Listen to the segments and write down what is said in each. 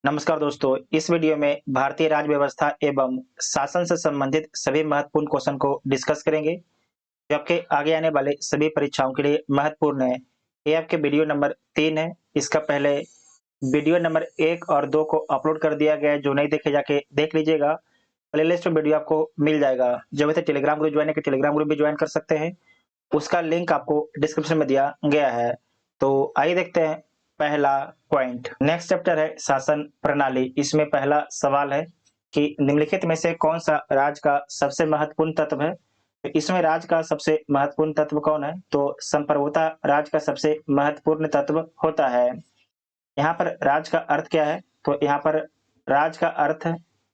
नमस्कार दोस्तों, इस वीडियो में भारतीय राज्य व्यवस्था एवं शासन से संबंधित सभी महत्वपूर्ण क्वेश्चन को डिस्कस करेंगे, जो आपके आगे आने वाले सभी परीक्षाओं के लिए महत्वपूर्ण है। ये आपके वीडियो नंबर 3 है। इसका पहले वीडियो नंबर 1 और 2 को अपलोड कर दिया गया है, जो नहीं देखे जाके देख लीजिएगा। प्लेलिस्ट में वीडियो आपको मिल जाएगा। जो वैसे टेलीग्राम ग्रुप ज्वाइन है, टेलीग्राम ग्रुप भी ज्वाइन कर सकते हैं। उसका लिंक आपको डिस्क्रिप्शन में दिया गया है। तो आइए देखते हैं पहला पॉइंट। नेक्स्ट चैप्टर है शासन प्रणाली। इसमें पहला सवाल है कि निम्नलिखित में से कौन सा राज्य का सबसे महत्वपूर्ण तत्व है। तो इसमें राज्य का सबसे महत्वपूर्ण तत्व कौन है? तो संप्रभुता राज्य का सबसे महत्वपूर्ण तत्व होता है। यहाँ पर राज्य का अर्थ क्या है? तो यहाँ पर राज्य का अर्थ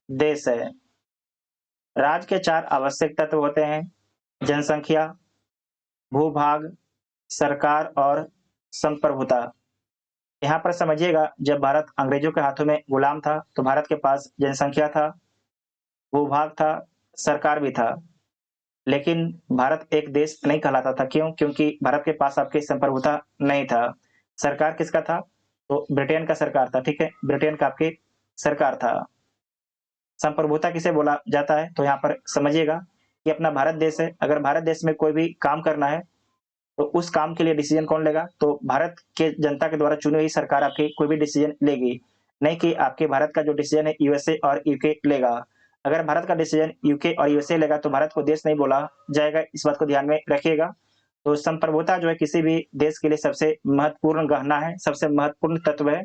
देश है। राज्य के 4 आवश्यक तत्व होते हैं: जनसंख्या, भूभाग, सरकार और संप्रभुता। यहाँ पर समझिएगा, जब भारत अंग्रेजों के हाथों में गुलाम था, तो भारत के पास जनसंख्या था, भूभाग था, सरकार भी था। लेकिन भारत एक देश नहीं कहलाता था। क्यों? क्योंकि भारत के पास आपकी संप्रभुता नहीं था। सरकार किसका था? तो ब्रिटेन का सरकार था। ठीक है, ब्रिटेन का आपकी सरकार था। संप्रभुता किसे बोला जाता है? तो यहाँ पर समझिएगा कि अपना भारत देश है। अगर भारत देश में कोई भी काम करना है, तो उस काम के लिए डिसीजन कौन लेगा? तो भारत के जनता के द्वारा चुनी हुई सरकार आपकी कोई भी डिसीजन लेगी, नहीं कि आपके भारत का जो डिसीजन है यूएसए और यूके लेगा। अगर भारत का डिसीजन यूके और यूएसए लेगा, तो भारत को देश नहीं बोला जाएगा। इस बात को ध्यान में रखिएगा। तो संप्रभुता जो है किसी भी देश के लिए सबसे महत्वपूर्ण गहना है, सबसे महत्वपूर्ण तत्व है।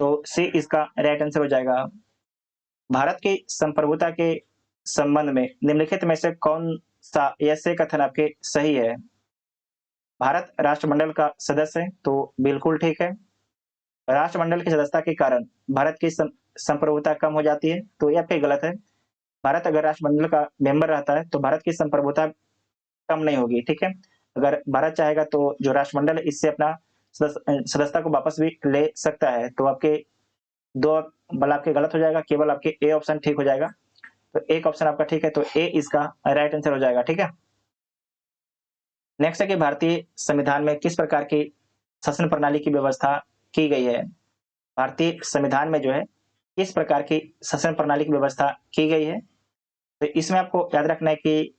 तो सी इसका राइट आंसर हो जाएगा। भारत की संप्रभुता के संबंध में निम्नलिखित में से कौन सा ऐसे कथन आपके सही है? भारत राष्ट्रमंडल का सदस्य है, तो बिल्कुल ठीक है। राष्ट्रमंडल की सदस्यता के कारण भारत की संप्रभुता कम हो जाती है, तो यह आपके गलत है। भारत अगर राष्ट्रमंडल का मेंबर रहता है, तो भारत की संप्रभुता कम नहीं होगी। ठीक है, अगर भारत चाहेगा तो जो राष्ट्रमंडल है इससे अपना सदस्यता को वापस भी ले सकता है। तो आपके दो बल आपके गलत हो जाएगा, केवल आपके ए ऑप्शन ठीक हो जाएगा। तो एक ऑप्शन आपका ठीक है, तो ए इसका राइट आंसर हो जाएगा। ठीक है। नेक्स्ट है कि भारतीय संविधान में किस प्रकार की शासन प्रणाली की व्यवस्था की गई है? भारतीय संविधान में जो है किस प्रकार की शासन प्रणाली की व्यवस्था की गई है? तो इसमें आपको याद रखना है कि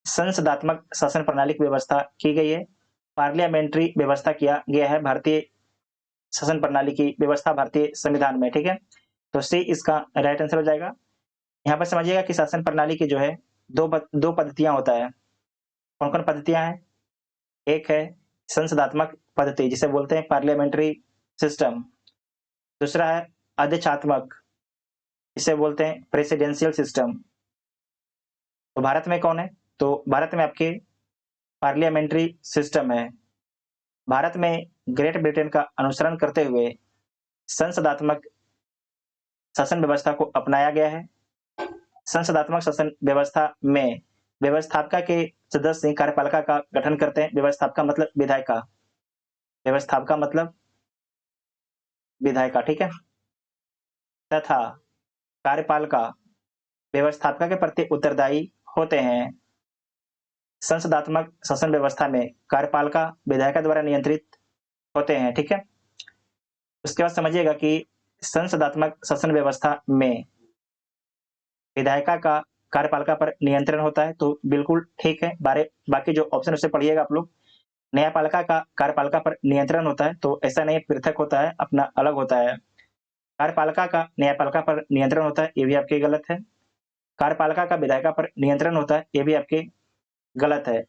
संसदात्मक शासन प्रणाली की व्यवस्था की गई है। पार्लियामेंट्री व्यवस्था किया गया है भारतीय शासन प्रणाली की व्यवस्था भारतीय संविधान में। ठीक है, तो सी इसका राइट आंसर हो जाएगा। यहाँ पर समझिएगा कि शासन प्रणाली की जो है दो पद्धतियां होता है। कौन कौन पद्धतियां हैं? एक है संसदात्मक पद्धति, जिसे बोलते हैं पार्लियामेंट्री सिस्टम। दूसरा है अध्यक्षात्मक, इसे बोलते हैं प्रेसिडेंशियल सिस्टम। तो भारत में कौन है? तो भारत में आपके पार्लियामेंट्री सिस्टम है। भारत में ग्रेट ब्रिटेन का अनुसरण करते हुए संसदात्मक शासन व्यवस्था को अपनाया गया है। संसदात्मक शासन व्यवस्था में व्यवस्थापिका के सदस्य कार्यपालिका का गठन करते हैं। व्यवस्थापिका मतलब विधायिका, व्यवस्थापिका मतलब विधायिका। ठीक है, तथा कार्यपालिका व्यवस्थापिका के प्रति उत्तरदायी होते हैं। संसदात्मक शासन व्यवस्था में कार्यपालिका विधायिका द्वारा नियंत्रित होते हैं। ठीक है, उसके बाद समझिएगा कि संसदात्मक शासन व्यवस्था में विधायिका का कार्यपालिका पर नियंत्रण होता है, तो बिल्कुल ठीक है। बाकी जो ऑप्शन उसे पढ़िएगा आप लोग। न्यायपालिका का कार्यपालिका पर नियंत्रण होता है, तो ऐसा नहीं, पृथक होता है, अपना अलग होता है। कार्यपालिका का न्यायपालिका पर नियंत्रण होता है, ये भी आपके गलत है। कार्यपालिका का विधायिका पर नियंत्रण होता है, ये भी आपके गलत है।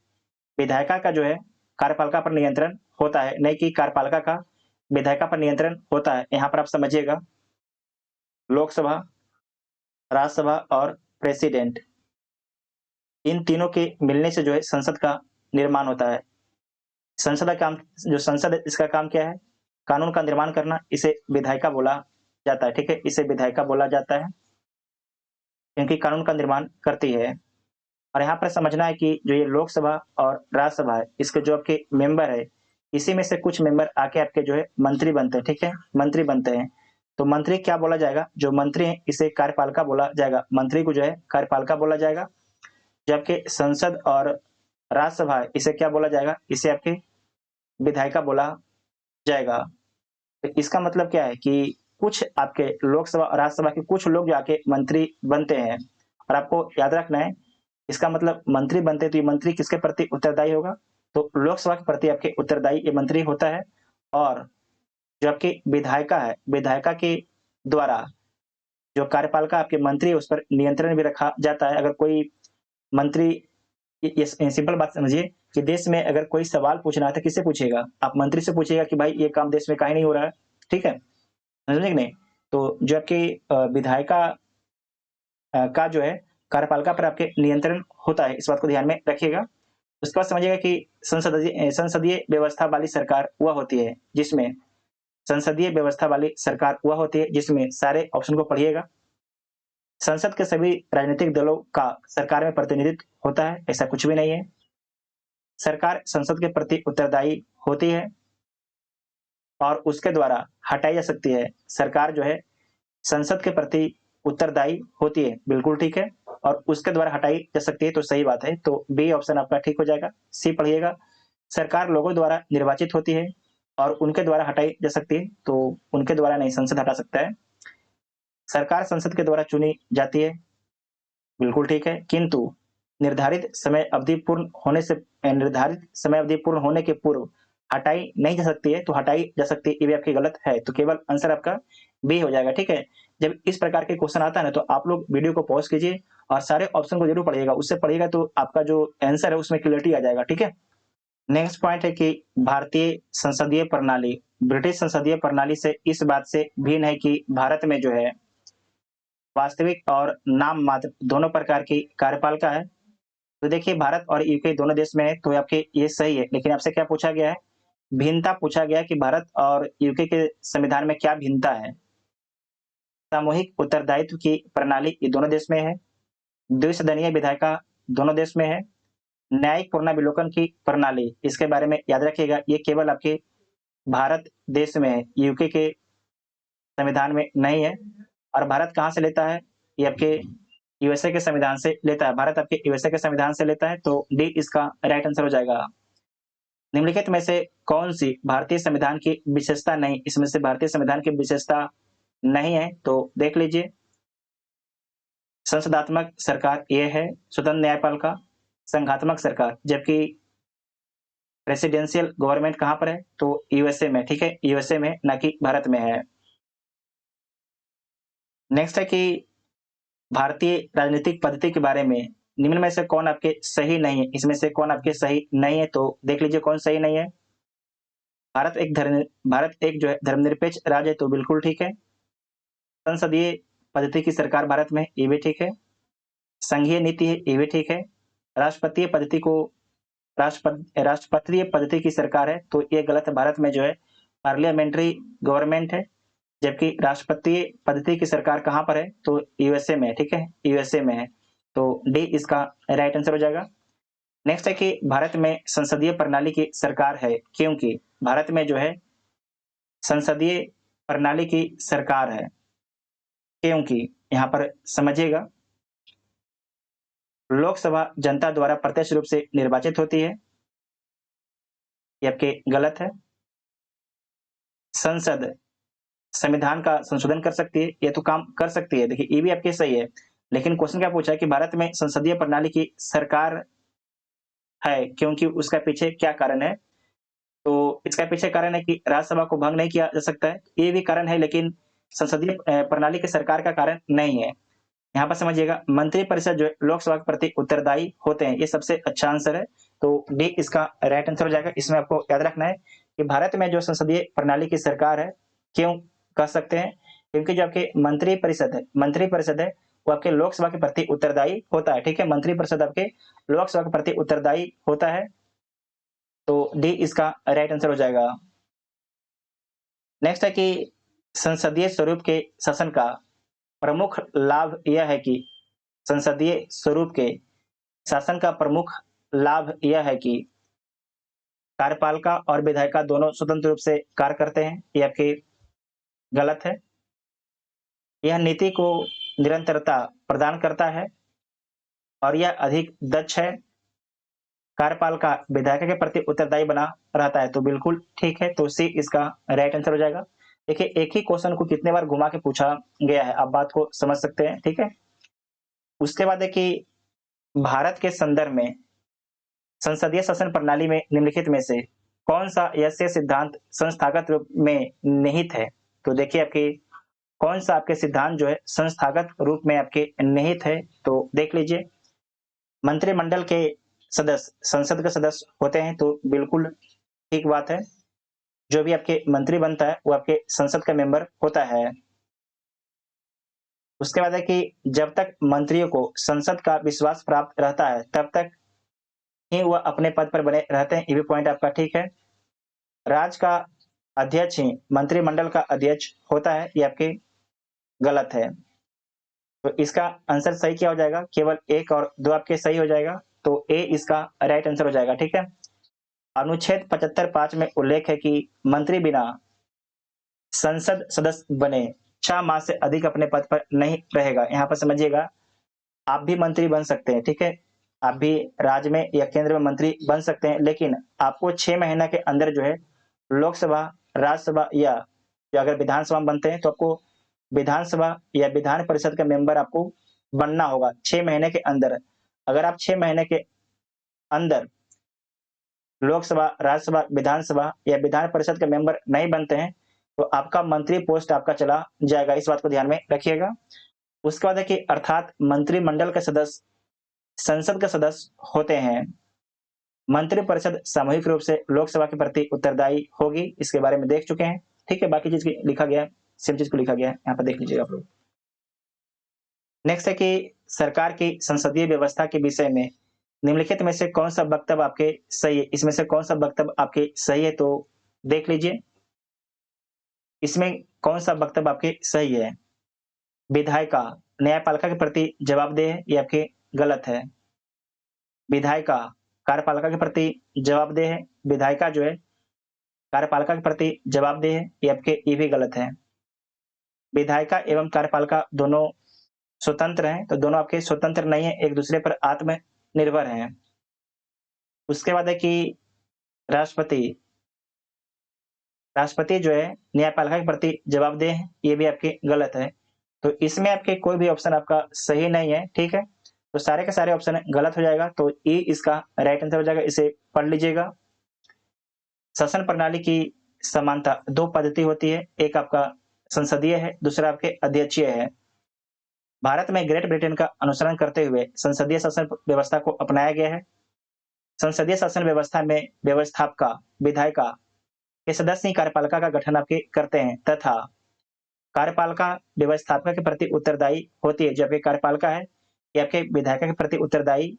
विधायिका का जो है कार्यपालिका पर नियंत्रण होता है, नहीं कि कार्यपालिका का विधायिका पर नियंत्रण होता है। यहाँ पर आप समझिएगा, लोकसभा, राज्यसभा और प्रेसिडेंट, इन तीनों के मिलने से जो है संसद का निर्माण होता है। संसद का काम, जो संसद है इसका काम क्या है? कानून का निर्माण करना। इसे विधायिका बोला जाता है। ठीक है, इसे विधायिका बोला जाता है क्योंकि कानून का निर्माण करती है। और यहाँ पर समझना है कि जो ये लोकसभा और राज्यसभा है, इसके जो आपके मेंबर है, इसी में से कुछ मेंबर आके आपके जो है मंत्री बनते हैं। ठीक है, मंत्री बनते हैं। तो मंत्री क्या बोला जाएगा? जो मंत्री है इसे कार्यपालिका बोला जाएगा। मंत्री को जो है कार्यपालिका बोला जाएगा। जबकि संसद और राज्यसभा है, इसे क्या बोला जाएगा? इसे आपके विधायिका बोला जाएगा। तो इसका मतलब क्या है कि कुछ आपके लोकसभा और राज्यसभा के कुछ लोग जाके मंत्री बनते हैं। और आपको याद रखना है, इसका मतलब मंत्री बनते हैं तो ये मंत्री किसके प्रति उत्तरदायी होगा? तो लोकसभा के प्रति आपके उत्तरदायी ये मंत्री होता है। और जो आपकी विधायिका है, विधायिका के द्वारा जो कार्यपालिका आपके मंत्री है उस पर नियंत्रण भी रखा जाता है। अगर कोई मंत्री, ये सिंपल बात समझिए कि देश में अगर कोई सवाल पूछना है तो किससे पूछेगा? आप मंत्री से पूछिएगा कि भाई ये काम देश में काहे नहीं हो रहा है, ठीक है? समझे कि नहीं? तो जो आपकी विधायिका का जो है कार्यपालिका पर आपके नियंत्रण होता है, इस बात को ध्यान में रखिएगा। उसके बाद समझिएगा कि संसदीय व्यवस्था वाली सरकार वह होती है जिसमें संसदीय व्यवस्था वाली सरकार वह होती है जिसमें सारे ऑप्शन को पढ़िएगा। संसद के सभी राजनीतिक दलों का सरकार में प्रतिनिधित्व होता है, ऐसा कुछ भी नहीं है। सरकार संसद के प्रति उत्तरदायी होती है और उसके द्वारा हटाई जा सकती है। सरकार जो है संसद के प्रति उत्तरदायी होती है, बिल्कुल ठीक है, और उसके द्वारा हटाई जा सकती है, तो सही बात है। तो बी ऑप्शन आपका ठीक हो जाएगा। सी पढ़िएगा, सरकार लोगों द्वारा निर्वाचित होती है और उनके द्वारा हटाई जा सकती है, तो उनके द्वारा नहीं, संसद हटा सकता है। सरकार संसद के द्वारा चुनी जाती है, बिल्कुल ठीक है, किंतु निर्धारित समय अवधि पूर्ण होने के पूर्व हटाई नहीं जा सकती है। तो हटाई जा सकती है, ये भी आपकी गलत है, तो केवल आंसर आपका बी हो जाएगा, ठीक है। जब इस प्रकार के क्वेश्चन आता है ना तो आप लोग वीडियो को पॉज कीजिए और सारे ऑप्शन को जरूर पढ़िएगा। उससे पढ़िएगा तो आपका जो आंसर है उसमें क्लियरिटी आ जाएगा, ठीक है। नेक्स्ट पॉइंट है कि भारतीय संसदीय प्रणाली ब्रिटिश संसदीय प्रणाली से इस बात से भिन्न है कि भारत में जो है वास्तविक और नाम मात्र दोनों प्रकार की कार्यपालिका है। तो देखिए, भारत और यूके दोनों देश में है, तो आपके ये सही है, लेकिन आपसे क्या पूछा गया है? भिन्नता पूछा गया है कि भारत और यूके के संविधान में क्या भिन्नता है। सामूहिक उत्तरदायित्व की प्रणाली ये दोनों देश में है। द्विसदनीय विधायिका दोनों देश में है। न्यायिक पुनर्विलोकन की प्रणाली, इसके बारे में याद रखिएगा, ये केवल आपके भारत देश में है, यूके के संविधान में नहीं है। और भारत कहाँ से लेता है? ये आपके यूएसए के संविधान से लेता है। भारत आपके यूएसए के संविधान से लेता है, तो डी इसका राइट आंसर हो जाएगा। निम्नलिखित में से कौन सी भारतीय संविधान की विशेषता नहीं? इसमें से भारतीय संविधान की विशेषता नहीं है, तो देख लीजिए। संसदात्मक सरकार ये है, स्वतंत्र न्यायपालिका, संघात्मक सरकार, जबकि प्रेसिडेंशियल गवर्नमेंट कहां पर है? तो यूएसए में, ठीक है, यूएसए में, ना कि भारत में है। नेक्स्ट है कि भारतीय राजनीतिक पद्धति के बारे में निम्न में से कौन आपके सही नहीं है? इसमें से कौन आपके सही नहीं है, तो देख लीजिए कौन सही नहीं है। भारत एक जो है धर्मनिरपेक्ष राज्य है, तो बिल्कुल ठीक है। संसदीय पद्धति की सरकार भारत में, ये भी ठीक है। संघीय नीति है, ये भी ठीक है। राष्ट्रपतीय पद्धति को राष्ट्रपतीय पद्धति की सरकार है, तो ये गलत है। भारत में जो है पार्लियामेंट्री गवर्नमेंट है, जबकि राष्ट्रपतीय पद्धति की सरकार कहां पर है? तो यूएसए में, ठीक है, यूएसए में है, तो डी इसका राइट आंसर हो जाएगा। नेक्स्ट है कि भारत में संसदीय प्रणाली की सरकार है, क्योंकि भारत में जो है संसदीय प्रणाली की सरकार है, क्योंकि यहां पर समझिएगा, लोकसभा जनता द्वारा प्रत्यक्ष रूप से निर्वाचित होती है, ये आपके गलत है। संसद संविधान का संशोधन कर सकती है, ये तो काम कर सकती है, देखिए ये भी आपके सही है, लेकिन क्वेश्चन क्या पूछा है कि भारत में संसदीय प्रणाली की सरकार है, क्योंकि उसका पीछे क्या कारण है? तो इसका पीछे कारण है कि राज्यसभा को भंग नहीं किया जा सकता है, ये भी कारण है, लेकिन संसदीय प्रणाली की सरकार का कारण नहीं है। यहाँ पर समझिएगा, मंत्रिपरिषद जो है लोकसभा के प्रति उत्तरदायी होते हैं, ये सबसे अच्छा आंसर है, तो डी इसका राइट आंसर हो जाएगा। इसमें आपको याद रखना है कि भारत में जो संसदीय प्रणाली की सरकार है, क्यों कह सकते हैं? क्योंकि जो आपके मंत्रिपरिषद है वो आपके लोकसभा के प्रति उत्तरदायी होता है, ठीक है, मंत्रिपरिषद आपके लोकसभा के प्रति उत्तरदायी होता है, तो डी इसका राइट आंसर हो जाएगा। नेक्स्ट है कि संसदीय स्वरूप के शासन का प्रमुख लाभ यह है कि संसदीय स्वरूप के शासन का प्रमुख लाभ यह है कि कार्यपालिका और विधायिका दोनों स्वतंत्र रूप से कार्य करते हैं, ये आपके गलत है। यह नीति को निरंतरता प्रदान करता है और यह अधिक दक्ष है। कार्यपालिका विधायिका के प्रति उत्तरदायी बना रहता है, तो बिल्कुल ठीक है, तो सी इसका राइट आंसर हो जाएगा। देखिए एक ही क्वेश्चन को कितने बार घुमा के पूछा गया है, आप बात को समझ सकते हैं, ठीक है। उसके बाद है कि भारत के संदर्भ में संसदीय शासन प्रणाली में निम्नलिखित में से कौन सा ऐसे सिद्धांत संस्थागत रूप में निहित है। तो देखिए आपके कौन सा आपके सिद्धांत जो है संस्थागत रूप में आपके निहित है, तो देख लीजिए। मंत्रिमंडल के सदस्य संसद के सदस्य होते हैं, तो बिल्कुल ठीक बात है। जो भी आपके मंत्री बनता है वो आपके संसद का मेंबर होता है। उसके बाद है कि जब तक मंत्रियों को संसद का विश्वास प्राप्त रहता है तब तक ही वह अपने पद पर बने रहते हैं, ये भी पॉइंट आपका ठीक है। राज्य का अध्यक्ष ही मंत्रिमंडल का अध्यक्ष होता है, ये आपके गलत है। तो इसका आंसर सही क्या हो जाएगा, केवल 1 और 2 आपके सही हो जाएगा, तो ए इसका राइट आंसर हो जाएगा, ठीक है। अनुच्छेद 75(5) में उल्लेख है कि मंत्री बिना संसद सदस्य बने 6 माह से अधिक अपने पद पर नहीं रहेगा। यहाँ पर समझिएगा, आप भी मंत्री बन सकते हैं, ठीक है। आप भी राज्य में या केंद्र में मंत्री बन सकते हैं, लेकिन आपको 6 महीने के अंदर जो है लोकसभा, राज्यसभा या जो अगर विधानसभा में बनते हैं तो आपको विधानसभा या विधान परिषद का मेंबर आपको बनना होगा 6 महीने के अंदर। अगर आप 6 महीने के अंदर लोकसभा, राज्यसभा, विधानसभा या विधान परिषद के मेंबर नहीं बनते हैं, तो आपका मंत्री पोस्ट आपका चला जाएगा, इस बात को ध्यान में रखिएगा। उसके बाद है कि अर्थात मंत्रिमंडल के सदस्य संसद के सदस्य होते हैं। मंत्रिपरिषद सामूहिक रूप से लोकसभा के प्रति उत्तरदायी होगी, इसके बारे में देख चुके हैं, ठीक है। बाकी चीज लिखा गया है, सेम चीज को लिखा गया है, यहाँ पर देख लीजिएगा आप लोग। नेक्स्ट है कि सरकार की संसदीय व्यवस्था के विषय में निम्नलिखित में से कौन सा वक्तव्य आपके सही है। इसमें से कौन सा वक्तव्य आपके सही है, तो देख लीजिए। इसमें कौन सा वक्तव्य आपके सही है। विधायिका न्यायपालिका के प्रति जवाबदेह है, ये आपके गलत है। विधायिका कार्यपालिका के प्रति जवाबदेह है, विधायिका जो है कार्यपालिका के प्रति जवाबदेह है, ये भी गलत है। विधायिका एवं कार्यपालिका दोनों स्वतंत्र हैं, तो दोनों आपके स्वतंत्र नहीं है, एक दूसरे पर आत्मनिर्भर हैं। उसके बाद है कि राष्ट्रपति राष्ट्रपति जो है न्यायपालिका के प्रति जवाबदेह है, ये भी आपके गलत है। तो इसमें आपके कोई भी ऑप्शन आपका सही नहीं है, ठीक है। तो सारे के सारे ऑप्शन गलत हो जाएगा, तो ए इसका राइट आंसर हो जाएगा, इसे पढ़ लीजिएगा। शासन प्रणाली की समानता 2 पद्धति होती है, एक आपका संसदीय है, दूसरा आपके अध्यक्षीय है। भारत में ग्रेट ब्रिटेन का अनुसरण करते हुए संसदीय शासन व्यवस्था को अपनाया गया है। संसदीय शासन व्यवस्था में व्यवस्थापका विधायिका के सदस्य ही कार्यपालिका का गठन आपके करते हैं, तथा कार्यपालिका व्यवस्थापका के प्रति उत्तरदायी होती है, जबकि कार्यपालिका है ये आपके विधायिका के प्रति उत्तरदायी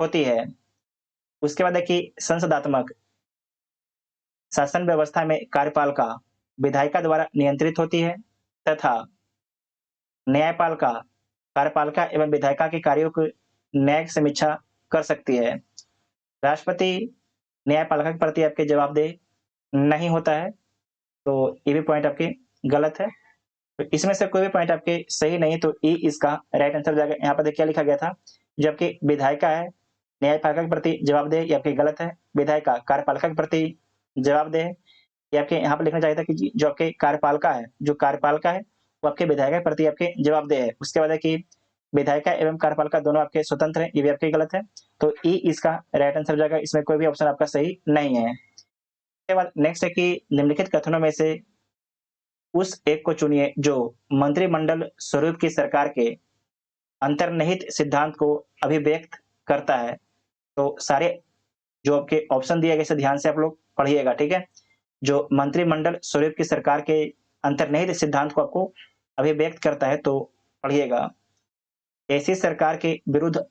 होती है। उसके बाद है कि संसदात्मक शासन व्यवस्था में कार्यपालिका विधायिका द्वारा नियंत्रित होती है, तथा न्यायपालिका कार्यपालिका एवं विधायिका के कार्यों की न्यायिक समीक्षा कर सकती है। राष्ट्रपति न्यायपालिका के प्रति आपके जवाबदेह नहीं होता है, तो ये भी पॉइंट आपके गलत है। तो इसमें से कोई भी पॉइंट आपके सही नहीं, तो ई इसका राइट आंसर हो जाएगा। यहाँ पर देखिए क्या लिखा गया था, जबकि विधायिका है न्यायपालिका के प्रति जवाबदेह, ये आपके गलत है। विधायिका कार्यपालिका के प्रति जवाबदेह है, ये आपके यहाँ पर लिखना चाहिए था कि जो आपके कार्यपालिका है वो आपके विधायिका के प्रति आपके जवाबदेह है। उसके बाद है कि विधायिका एवं कार्यपालिका दोनों आपके स्वतंत्र हैं, ये भी आपके गलत है। तो ई इसका राइट आंसर हो जाएगा, इसमें कोई भी ऑप्शन आपका सही नहीं है। उसके बाद नेक्स्ट है कि निम्नलिखित कथनों में से उस एक को चुनिए जो मंत्रिमंडल स्वरूप की सरकार के अंतर्निहित सिद्धांत को अभिव्यक्त करता है। तो सारे जो आपके ऑप्शन दिए गए, इसे ध्यान से आप लोग पढ़िएगा, ठीक है। जो मंत्रिमंडल स्वरूप की सरकार के अंतर्निहित सिद्धांत को आपको अभिव्यक्त करता है, तो पढ़िएगा। ऐसी सरकार के विरुद्ध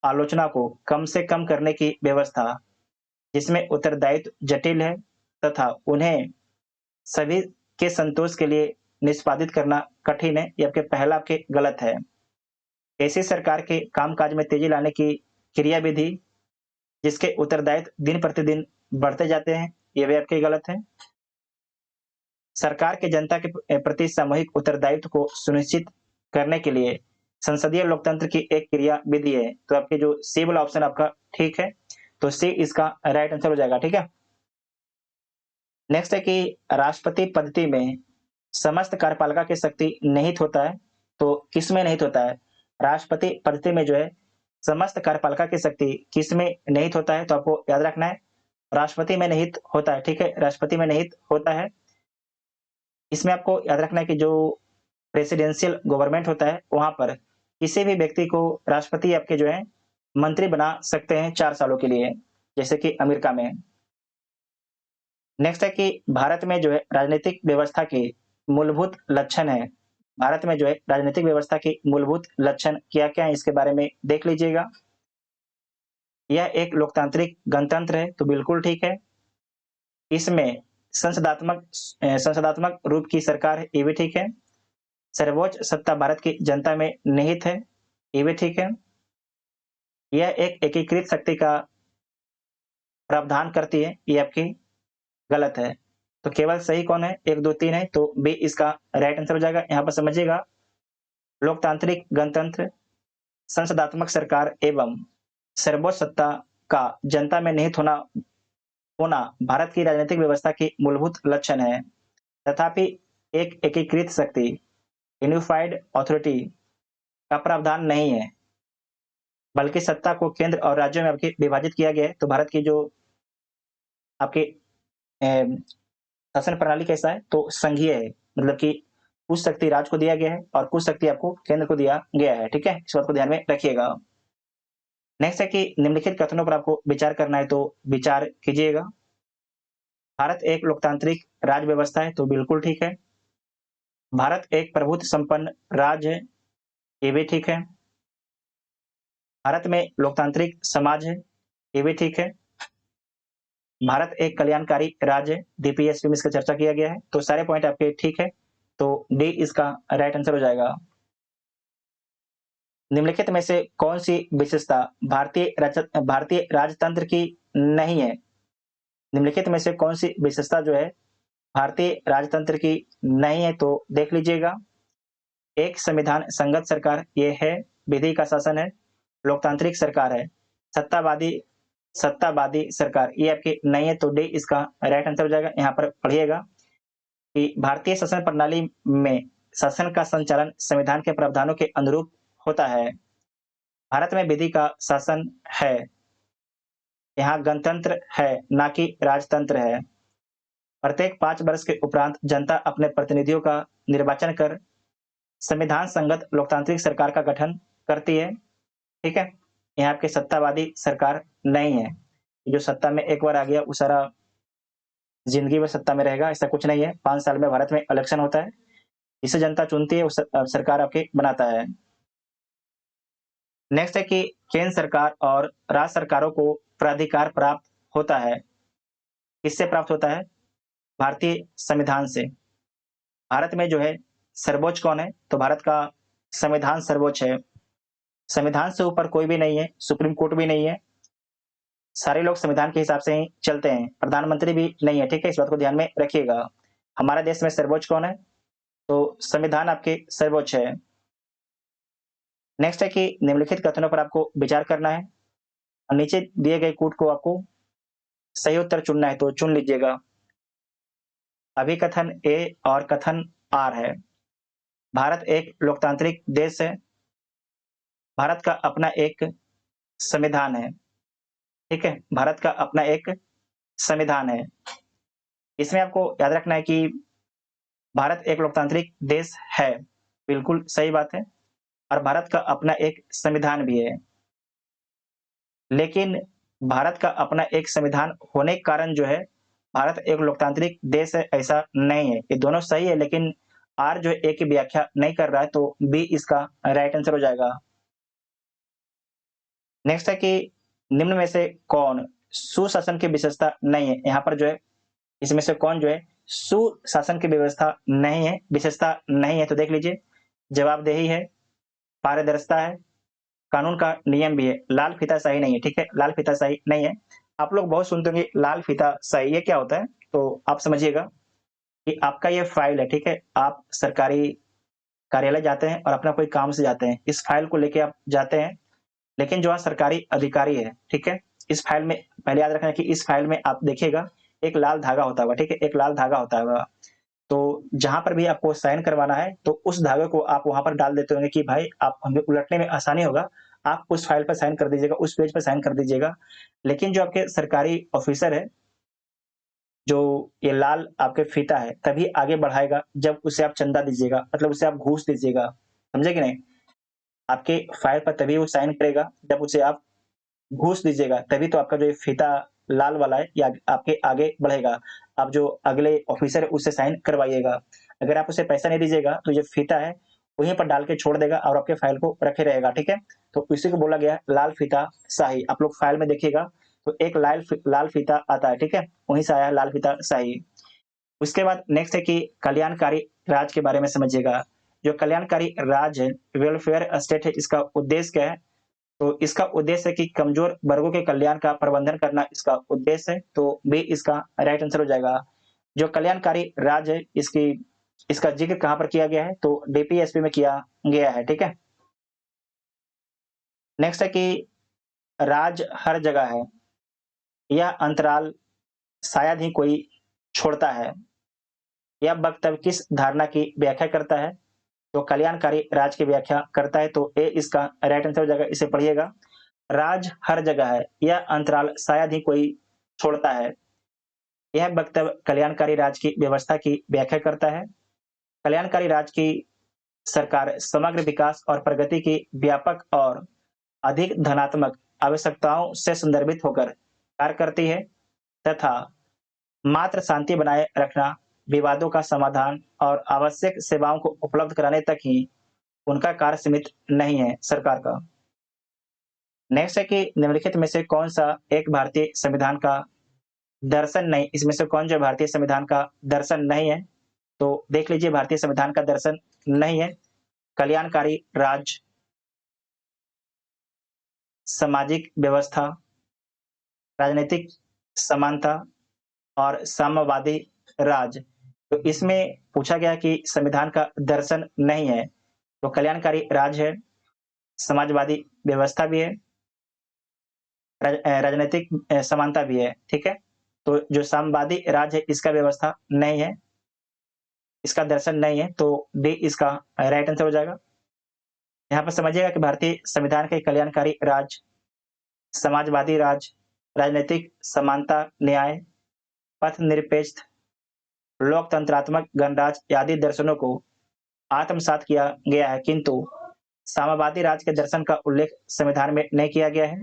आलोचना को कम से कम करने की व्यवस्था जिसमें उत्तरदायित्व जटिल है तथा उन्हें सभी के संतोष के लिए निष्पादित करना कठिन है, ये आपके पहला आपके गलत है। ऐसी सरकार के कामकाज में तेजी लाने की क्रियाविधि जिसके उत्तरदायित्व दिन प्रतिदिन बढ़ते जाते हैं, ये भी आपके गलत है। सरकार के जनता के प्रति सामूहिक उत्तरदायित्व को सुनिश्चित करने के लिए संसदीय लोकतंत्र की एक क्रिया विधि है, तो आपके जो सी वाला ऑप्शन आपका ठीक है, तो सी इसका राइट आंसर हो जाएगा, ठीक है। नेक्स्ट है कि राष्ट्रपति पद्धति में समस्त कार्यपालिका की शक्ति निहित होता है, तो किसमें निहित होता है? राष्ट्रपति पद्धति में जो है समस्त कार्यपालिका की शक्ति किसमें निहित होता है? तो आपको याद रखना है राष्ट्रपति में निहित होता है, ठीक है? राष्ट्रपति में निहित होता है। इसमें आपको याद रखना है कि जो प्रेसिडेंशियल गवर्नमेंट होता है, वहाँ पर किसी भी व्यक्ति को राष्ट्रपति आपके जो है मंत्री बना सकते हैं 4 सालों के लिए, जैसे कि अमेरिका में। नेक्स्ट है कि भारत में जो है राजनीतिक व्यवस्था के मूलभूत लक्षण है। भारत में जो है राजनीतिक व्यवस्था के मूलभूत लक्षण क्या-क्या है इसके बारे में देख लीजिएगा। यह एक लोकतांत्रिक गणतंत्र है, तो बिल्कुल ठीक है। इसमें संसदात्मक रूप की सरकार है, ये भी ठीक है। सर्वोच्च सत्ता भारत की जनता में निहित है, ये भी ठीक है। यह एक एकीकृत शक्ति का प्रावधान करती है, ये आपकी गलत है। तो केवल सही कौन है? 1, 2, 3 है, तो बी इसका राइट आंसर हो जाएगा। यहाँ पर समझिएगा, लोकतांत्रिक गणतंत्र, संसदात्मक सरकार एवं सर्वोच्च सत्ता का जनता में निहित होना भारत की राजनीतिक व्यवस्था की मूलभूत लक्षण है। तथापि एक एकीकृत शक्ति, यूनिफाइड अथॉरिटी का प्रावधान नहीं है, बल्कि सत्ता को केंद्र और राज्यों में आपके विभाजित किया गया है। तो भारत की जो आपके शासन प्रणाली कैसा है? तो संघीय है, मतलब कि कुछ शक्ति राज्य को दिया गया है और कुछ शक्ति आपको केंद्र को दिया गया है, ठीक है? इस बात को ध्यान में रखिएगा। नेक्स्ट है कि निम्नलिखित कथनों पर आपको विचार करना है, तो विचार कीजिएगा। भारत एक लोकतांत्रिक राज्य व्यवस्था है, तो बिल्कुल ठीक है। भारत एक प्रभुत्व संपन्न राज्य है, ये भी ठीक है। भारत में लोकतांत्रिक समाज है, ये भी ठीक है। भारत एक कल्याणकारी राज्य है, डीपीएसपी में इसका चर्चा किया गया है, तो सारे पॉइंट आपके ठीक है। तो डी इसका राइट आंसर हो जाएगा। निम्नलिखित में से कौन सी विशेषता भारतीय राजतंत्र की नहीं है? निम्नलिखित में से कौन सी विशेषता जो है भारतीय राजतंत्र की नहीं है? तो देख लीजिएगा। एक संविधान संगत सरकार ये है, विधि का शासन है, लोकतांत्रिक सरकार है, सत्तावादी सरकार ये आपकी नहीं है, तो डी इसका राइट आंसर हो जाएगा। यहाँ पर पढ़िएगा कि भारतीय शासन प्रणाली में शासन का संचालन संविधान के प्रावधानों के अनुरूप होता है। भारत में विधि का शासन है, यहाँ गणतंत्र है, ना कि राजतंत्र है। प्रत्येक 5 वर्ष के उपरांत जनता अपने प्रतिनिधियों का निर्वाचन कर संविधान संगत लोकतांत्रिक सरकार का गठन करती है, ठीक है? यहाँ आपके सत्तावादी सरकार नहीं है। जो सत्ता में एक बार आ गया वो सारा जिंदगी भर सत्ता में रहेगा, ऐसा कुछ नहीं है। 5 साल में भारत में इलेक्शन होता है, जिसे जनता चुनती है, उस सरकार आपके बनाता है। नेक्स्ट है कि केंद्र सरकार और राज्य सरकारों को प्राधिकार प्राप्त होता है। किससे प्राप्त होता है? भारतीय संविधान से। भारत में जो है सर्वोच्च कौन है? तो भारत का संविधान सर्वोच्च है। संविधान से ऊपर कोई भी नहीं है, सुप्रीम कोर्ट भी नहीं है। सारे लोग संविधान के हिसाब से ही चलते हैं, प्रधानमंत्री भी नहीं है, ठीक है? इस बात को ध्यान में रखिएगा। हमारे देश में सर्वोच्च कौन है? तो संविधान आपके सर्वोच्च है। नेक्स्ट है कि निम्नलिखित कथनों पर आपको विचार करना है और नीचे दिए गए कूट को आपको सही उत्तर चुनना है, तो चुन लीजिएगा। अभी कथन ए और कथन आर है। भारत एक लोकतांत्रिक देश है, भारत का अपना एक संविधान है, ठीक है? भारत का अपना एक संविधान है। इसमें आपको याद रखना है कि भारत एक लोकतांत्रिक देश है, बिल्कुल सही बात है, और भारत का अपना एक संविधान भी है। लेकिन भारत का अपना एक संविधान होने के कारण जो है भारत एक लोकतांत्रिक देश है, ऐसा नहीं है। ये दोनों सही है, लेकिन आर जो ए की व्याख्या नहीं कर रहा है, तो बी इसका राइट आंसर हो जाएगा। नेक्स्ट है कि निम्न में से कौन सुशासन की विशेषता नहीं है? यहाँ पर जो है इसमें से कौन जो है सुशासन की व्यवस्था नहीं है, विशेषता नहीं है? तो देख लीजिए, जवाबदेही है, पारदर्शिता है, कानून का नियम भी है, लाल फीताशाही नहीं है, ठीक है? लाल फीताशाही नहीं है। आप लोग बहुत सुनते होंगे लाल फीताशाही, ये क्या होता है? तो आप समझिएगा कि आपका ये फाइल है, ठीक है? आप सरकारी कार्यालय जाते हैं और अपना कोई काम से जाते हैं, इस फाइल को लेके आप जाते हैं, लेकिन जो सरकारी अधिकारी है, ठीक है? इस फाइल में पहले याद रखना कि इस फाइल में आप देखिएगा एक लाल धागा होता होगा, ठीक है? एक लाल धागा होता होगा। तो जहाँ पर भी आपको साइन करवाना है, तो उस धागे को आप वहाँ पर डाल देते होंगे कि भाई आप हमें उलटने में आसानी होगा, आप उस फाइल पर साइन कर दीजिएगा, उस पेज पे साइन कर दीजिएगा। लेकिन जो आपके सरकारी ऑफिसर है, जो ये लाल आपके फीता है, तभी आगे बढ़ाएगा जब उसे आप चंदा दीजिएगा, मतलब उसे आप घूस दीजिएगा, समझे कि नहीं? आपके फाइल पर तभी वो साइन करेगा जब उसे आप घूस दीजिएगा, तभी तो आपका जो ये फीता लाल वाला है ये आपके आगे बढ़ेगा। आप जो अगले ऑफिसर है उससे साइन करवाइएगा। अगर आप उसे पैसा नहीं दीजिएगा तो जो फीता है वहीं पर डाल के छोड़ देगा और आपके फाइल को रखे रहेगा, ठीक है? तो इसी को बोला गया है लाल फीता स्याही। आप लोग फाइल में देखिएगा तो एक लाल फीता आता है, ठीक है? वहीं से आया है लाल फीता स्याही। उसके बाद नेक्स्ट है कि कल्याणकारी राज के बारे में समझिएगा। जो कल्याणकारी राज है, वेलफेयर स्टेट है, इसका उद्देश्य क्या है? तो इसका उद्देश्य है कि कमजोर वर्गों के कल्याण का प्रबंधन करना इसका उद्देश्य है, तो बी इसका राइट आंसर हो जाएगा। जो कल्याणकारी राज है, इसका जिक्र कहां पर किया गया है? तो डीपीएसपी में किया गया है, ठीक है? नेक्स्ट है कि राज हर जगह है, यह अंतराल शायद ही कोई छोड़ता है। यह वक्तव्य किस धारणा की व्याख्या करता है? तो कल्याणकारी राज की व्याख्या करता है, तो ए इसका राइट आंसर हो जाएगा। इसे पढ़िएगा, राज हर जगह है, यह अंतराल शायद ही कोई छोड़ता है। यह वक्तव्य कल्याणकारी राज की व्यवस्था की व्याख्या करता है। कल्याणकारी राज की सरकार समग्र विकास और प्रगति की व्यापक और अधिक धनात्मक आवश्यकताओं से संदर्भित होकर कार्य करती है तथा मात्र शांति बनाए रखना, विवादों का समाधान और आवश्यक सेवाओं को उपलब्ध कराने तक ही उनका कार्य सीमित नहीं है सरकार का। नेक्स्ट है कि निम्नलिखित में से कौन सा एक भारतीय संविधान का दर्शन नहीं, इसमें से कौन जो भारतीय संविधान का दर्शन नहीं है? तो देख लीजिए, भारतीय संविधान का दर्शन नहीं है कल्याणकारी राज, सामाजिक व्यवस्था, राजनीतिक समानता और साम्यवादी राज। तो इसमें पूछा गया कि संविधान का दर्शन नहीं है, तो कल्याणकारी राज है, समाजवादी व्यवस्था भी है, राजनीतिक समानता भी है, ठीक है? तो जो साम्यवादी राज है इसका व्यवस्था नहीं है, इसका दर्शन नहीं है, तो डी इसका राइट आंसर हो जाएगा। यहाँ पर समझिएगा कि भारतीय संविधान के कल्याणकारी राज, समाजवादी राज, राजनीतिक समानता, न्याय, पथ निरपेक्ष, लोकतंत्रात्मक गणराज आदि दर्शनों को आत्मसात किया गया है, किंतु साम्यवादी राज के दर्शन का उल्लेख संविधान में नहीं किया गया है।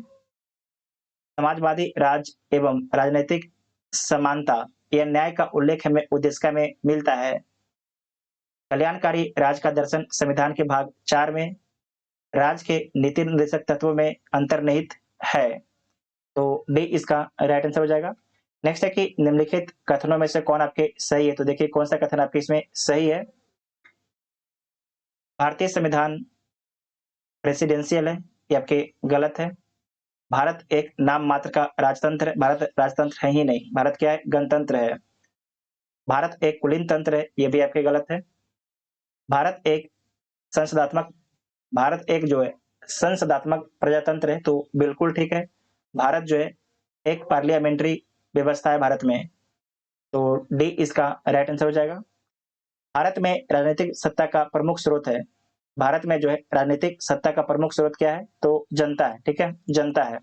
समाजवादी राज एवं राजनीतिक समानता या न्याय का उल्लेख हमें उद्देशिका में मिलता है। कल्याणकारी राज का दर्शन संविधान के भाग 4 में राज्य के नीति निर्देशक तत्वों में अंतर्निहित है, तो डी इसका राइट आंसर हो जाएगा। नेक्स्ट है कि निम्नलिखित कथनों में से कौन आपके सही है? तो देखिए कौन सा कथन आपके इसमें सही है। भारतीय संविधान प्रेसिडेंशियल है, ये आपके गलत है। भारत एक नाम मात्र का राजतंत्र है, भारत राजतंत्र है ही नहीं, भारत क्या है? गणतंत्र है। भारत एक कुलीन तंत्र है, ये भी आपके गलत है। भारत एक संसदात्मक भारत एक जो है संसदात्मक प्रजातंत्र है, तो बिल्कुल ठीक है। भारत जो है एक पार्लियामेंट्री व्यवस्था है भारत में, तो डी इसका राइट आंसर हो जाएगा। भारत में राजनीतिक सत्ता का प्रमुख स्रोत है, भारत में जो है राजनीतिक सत्ता का प्रमुख स्रोत क्या है? तो जनता है, ठीक है? जनता है,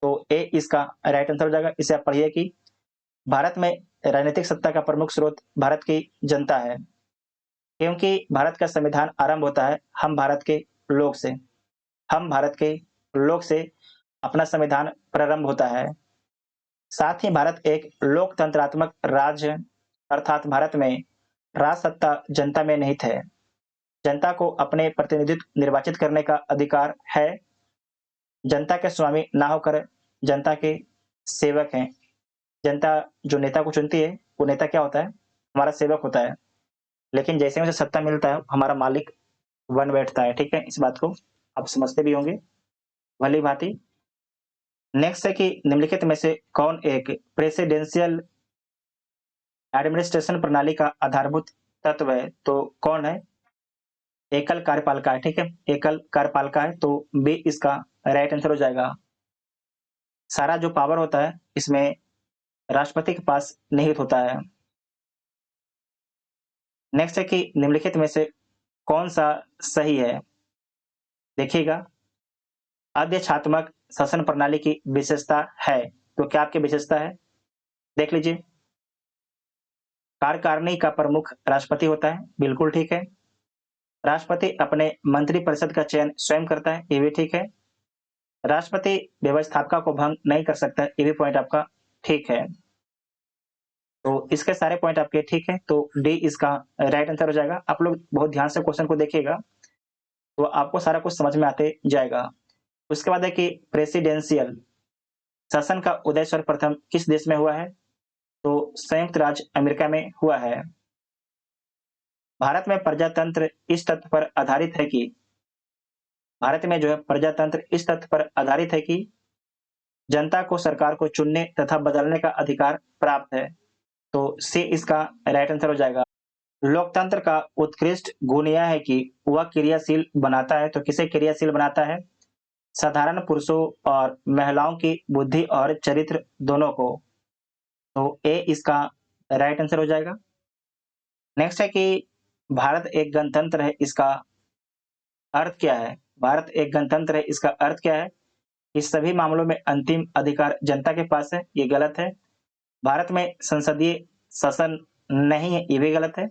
तो ए इसका राइट आंसर हो जाएगा। इसे आप पढ़िए कि भारत में राजनीतिक सत्ता का प्रमुख स्रोत भारत की जनता है, क्योंकि भारत का संविधान आरंभ होता है हम भारत के लोग से, हम भारत के लोग से अपना संविधान प्रारंभ होता है। साथ ही भारत एक लोकतंत्रात्मक राज्य है, अर्थात भारत में राज सत्ता जनता में निहित है। जनता को अपने प्रतिनिधित्व निर्वाचित करने का अधिकार है। जनता के स्वामी ना होकर जनता के सेवक हैं। जनता जो नेता को चुनती है, वो नेता क्या होता है? हमारा सेवक होता है। लेकिन जैसे ही उसे सत्ता मिलता है, हमारा मालिक बन बैठता है, ठीक है? इस बात को आप समझते भी होंगे भली भांति। नेक्स्ट है कि निम्नलिखित में से कौन एक प्रेसिडेंशियल एडमिनिस्ट्रेशन प्रणाली का आधारभूत तत्व है? तो कौन है? एकल कार्यपालिका है, ठीक है? एकल कार्यपालिका है, तो बी इसका राइट आंसर हो जाएगा। सारा जो पावर होता है इसमें राष्ट्रपति के पास निहित होता है। नेक्स्ट है कि निम्नलिखित में से कौन सा सही है? देखिएगा, अध्यक्षात्मक शासन प्रणाली की विशेषता है, तो क्या आपकी विशेषता है? देख लीजिए। कार्यकारिणी का प्रमुख राष्ट्रपति होता है, बिल्कुल ठीक है। राष्ट्रपति अपने मंत्रिपरिषद का चयन स्वयं करता है, ये भी ठीक है। राष्ट्रपति व्यवस्थापिका को भंग नहीं कर सकता, ये भी पॉइंट आपका ठीक है। तो इसके सारे पॉइंट आपके ठीक है, तो डी इसका राइट आंसर हो जाएगा। आप लोग बहुत ध्यान से क्वेश्चन को देखिएगा, तो आपको सारा कुछ समझ में आते जाएगा। उसके बाद है कि प्रेसिडेंशियल शासन का उदय सर्वप्रथम किस देश में हुआ है? तो संयुक्त राज्य अमेरिका में हुआ है। भारत में प्रजातंत्र इस तथ्य पर आधारित है कि भारत में जो है प्रजातंत्र इस तथ्य पर आधारित है कि जनता को सरकार को चुनने तथा बदलने का अधिकार प्राप्त है, तो सी इसका राइट आंसर हो जाएगा। लोकतंत्र का उत्कृष्ट गुण यह है कि वह क्रियाशील बनाता है, तो किसे क्रियाशील बनाता है? साधारण पुरुषों और महिलाओं की बुद्धि और चरित्र दोनों को, तो ए इसका राइट आंसर हो जाएगा। नेक्स्ट है कि भारत एक गणतंत्र है, इसका अर्थ क्या है? भारत एक गणतंत्र है, इसका अर्थ क्या है? इस सभी मामलों में अंतिम अधिकार जनता के पास है, ये गलत है। भारत में संसदीय शासन नहीं है, ये भी गलत है।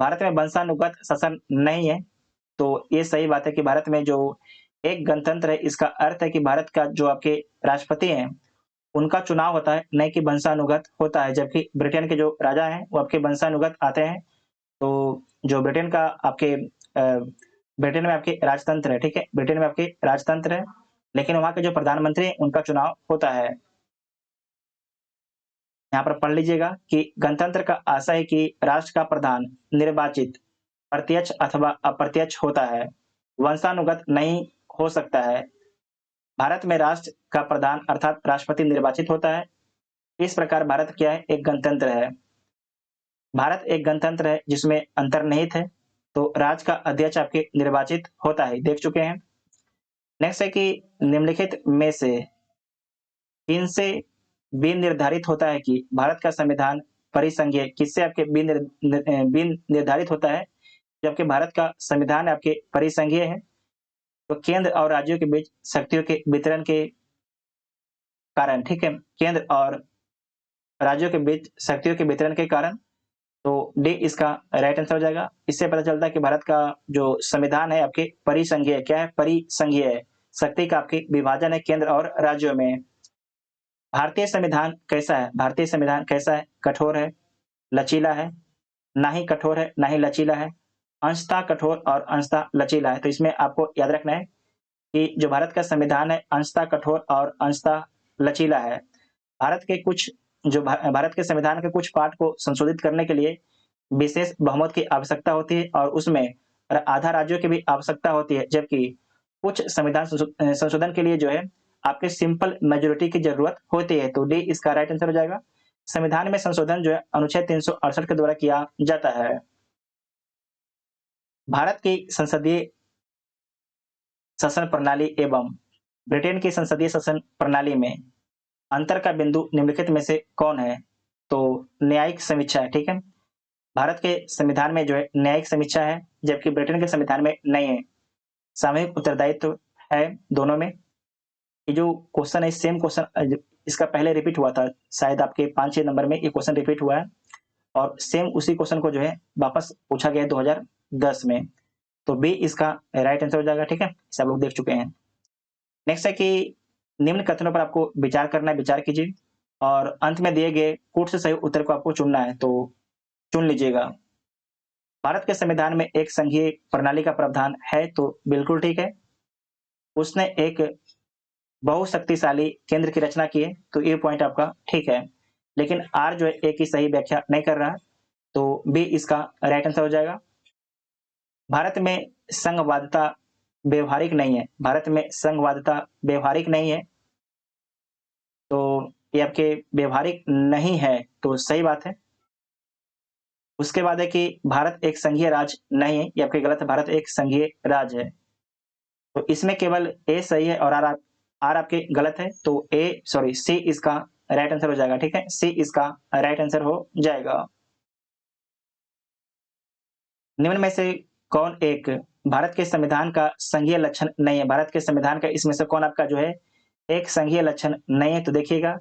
भारत में वंशानुगत शासन नहीं है, तो ये सही बात है कि भारत में जो एक गणतंत्र है, इसका अर्थ है कि भारत का जो आपके राष्ट्रपति हैं, उनका चुनाव होता है, नहीं कि वंशानुगत होता है। जबकि ब्रिटेन के जो राजा हैं, वो आपके वंशानुगत आते हैं। तो जो ब्रिटेन का आपके ब्रिटेन में आपके राजतंत्र है, ठीक है, ब्रिटेन में आपके राजतंत्र है, लेकिन वहाँ के जो प्रधानमंत्री हैं, उनका चुनाव होता है। यहाँ पर पढ़ लीजिएगा कि गणतंत्र का आशय है कि राष्ट्र का प्रधान निर्वाचित प्रत्यक्ष अथवा अप्रत्यक्ष होता है, वंशानुगत नहीं हो सकता है। भारत में राष्ट्र का प्रधान अर्थात राष्ट्रपति निर्वाचित होता है। इस प्रकार भारत क्या है? एक गणतंत्र है। भारत एक गणतंत्र है जिसमें अंतर्निहित है, तो राज्य का अध्यक्ष आपके निर्वाचित होता है, देख चुके हैं। नेक्स्ट है कि निम्नलिखित में से किनसे विनिर्धारित होता है कि भारत का संविधान परिसंघीय? किससे आपके विनिर्धारित होता है? जबकि भारत का संविधान आपके परिसंघीय है, तो केंद्र और राज्यों के बीच शक्तियों के वितरण के कारण, ठीक है, केंद्र और राज्यों के बीच शक्तियों के वितरण के कारण, तो डी इसका राइट आंसर हो जाएगा। इससे पता चलता है कि भारत का जो संविधान है आपके परिसंघीय, क्या है? परिसंघीय है। शक्ति का आपके विभाजन है केंद्र और राज्यों में। भारतीय संविधान कैसा है? भारतीय संविधान कैसा है? कठोर है, लचीला है, ना ही कठोर है, ना ही लचीला है, अंशतः कठोर और अंशतः लचीला है। तो इसमें आपको याद रखना है कि जो भारत का संविधान है, अंशतः कठोर और अंशतः लचीला है। भारत के कुछ जो भारत के संविधान के कुछ पार्ट को संशोधित करने के लिए विशेष बहुमत की आवश्यकता होती है, और उसमें आधा राज्यों की भी आवश्यकता होती है। जबकि कुछ संविधान संशोधन के लिए जो है आपके सिंपल मेजोरिटी की जरूरत होती है, तो डी इसका राइट आंसर हो जाएगा। संविधान में संशोधन जो है अनुच्छेद 368 के द्वारा किया जाता है। भारत की संसदीय शासन प्रणाली एवं ब्रिटेन की संसदीय शासन प्रणाली में अंतर का बिंदु निम्नलिखित में से कौन है? तो न्यायिक समीक्षा है, ठीक है। भारत के संविधान में जो है न्यायिक समीक्षा है, जबकि ब्रिटेन के संविधान में नहीं है। सामूहिक उत्तरदायित्व है दोनों में। ये जो क्वेश्चन है, सेम क्वेश्चन इसका पहले रिपीट हुआ था, शायद आपके 5-6 नंबर में ये क्वेश्चन रिपीट हुआ है, और सेम उसी क्वेश्चन को जो है वापस पूछा गया है 2010 में। तो बी इसका राइट आंसर हो जाएगा, ठीक है, इसे आप लोग देख चुके हैं। नेक्स्ट है कि निम्न कथनों पर आपको विचार करना है, विचार कीजिए, और अंत में दिए गए कूट से सही उत्तर को आपको चुनना है, तो चुन लीजिएगा। भारत के संविधान में एक संघीय प्रणाली का प्रावधान है, तो बिल्कुल ठीक है। उसने एक बहुशक्तिशाली केंद्र की रचना की है, तो ये पॉइंट आपका ठीक है। लेकिन आर जो है एक ही सही व्याख्या नहीं कर रहा है, तो बी इसका राइट आंसर हो जाएगा। भारत में संघवादिता व्यवहारिक नहीं है, भारत में संघवादिता व्यवहारिक नहीं है, तो ये आपके व्यवहारिक नहीं है, तो सही बात है। उसके बाद है कि भारत एक संघीय राज्य नहीं है, ये आपके गलत है, भारत एक संघीय राज्य है। तो इसमें केवल ए सही है और आर आपके गलत है, तो सी इसका राइट आंसर हो जाएगा, ठीक है। सी इसका राइट आंसर हो जाएगा। निम्न में से कौन एक भारत के संविधान का संघीय लक्षण नहीं है? भारत के संविधान का इसमें से कौन आपका जो है एक संघीय लक्षण नहीं है? तो देखिएगा,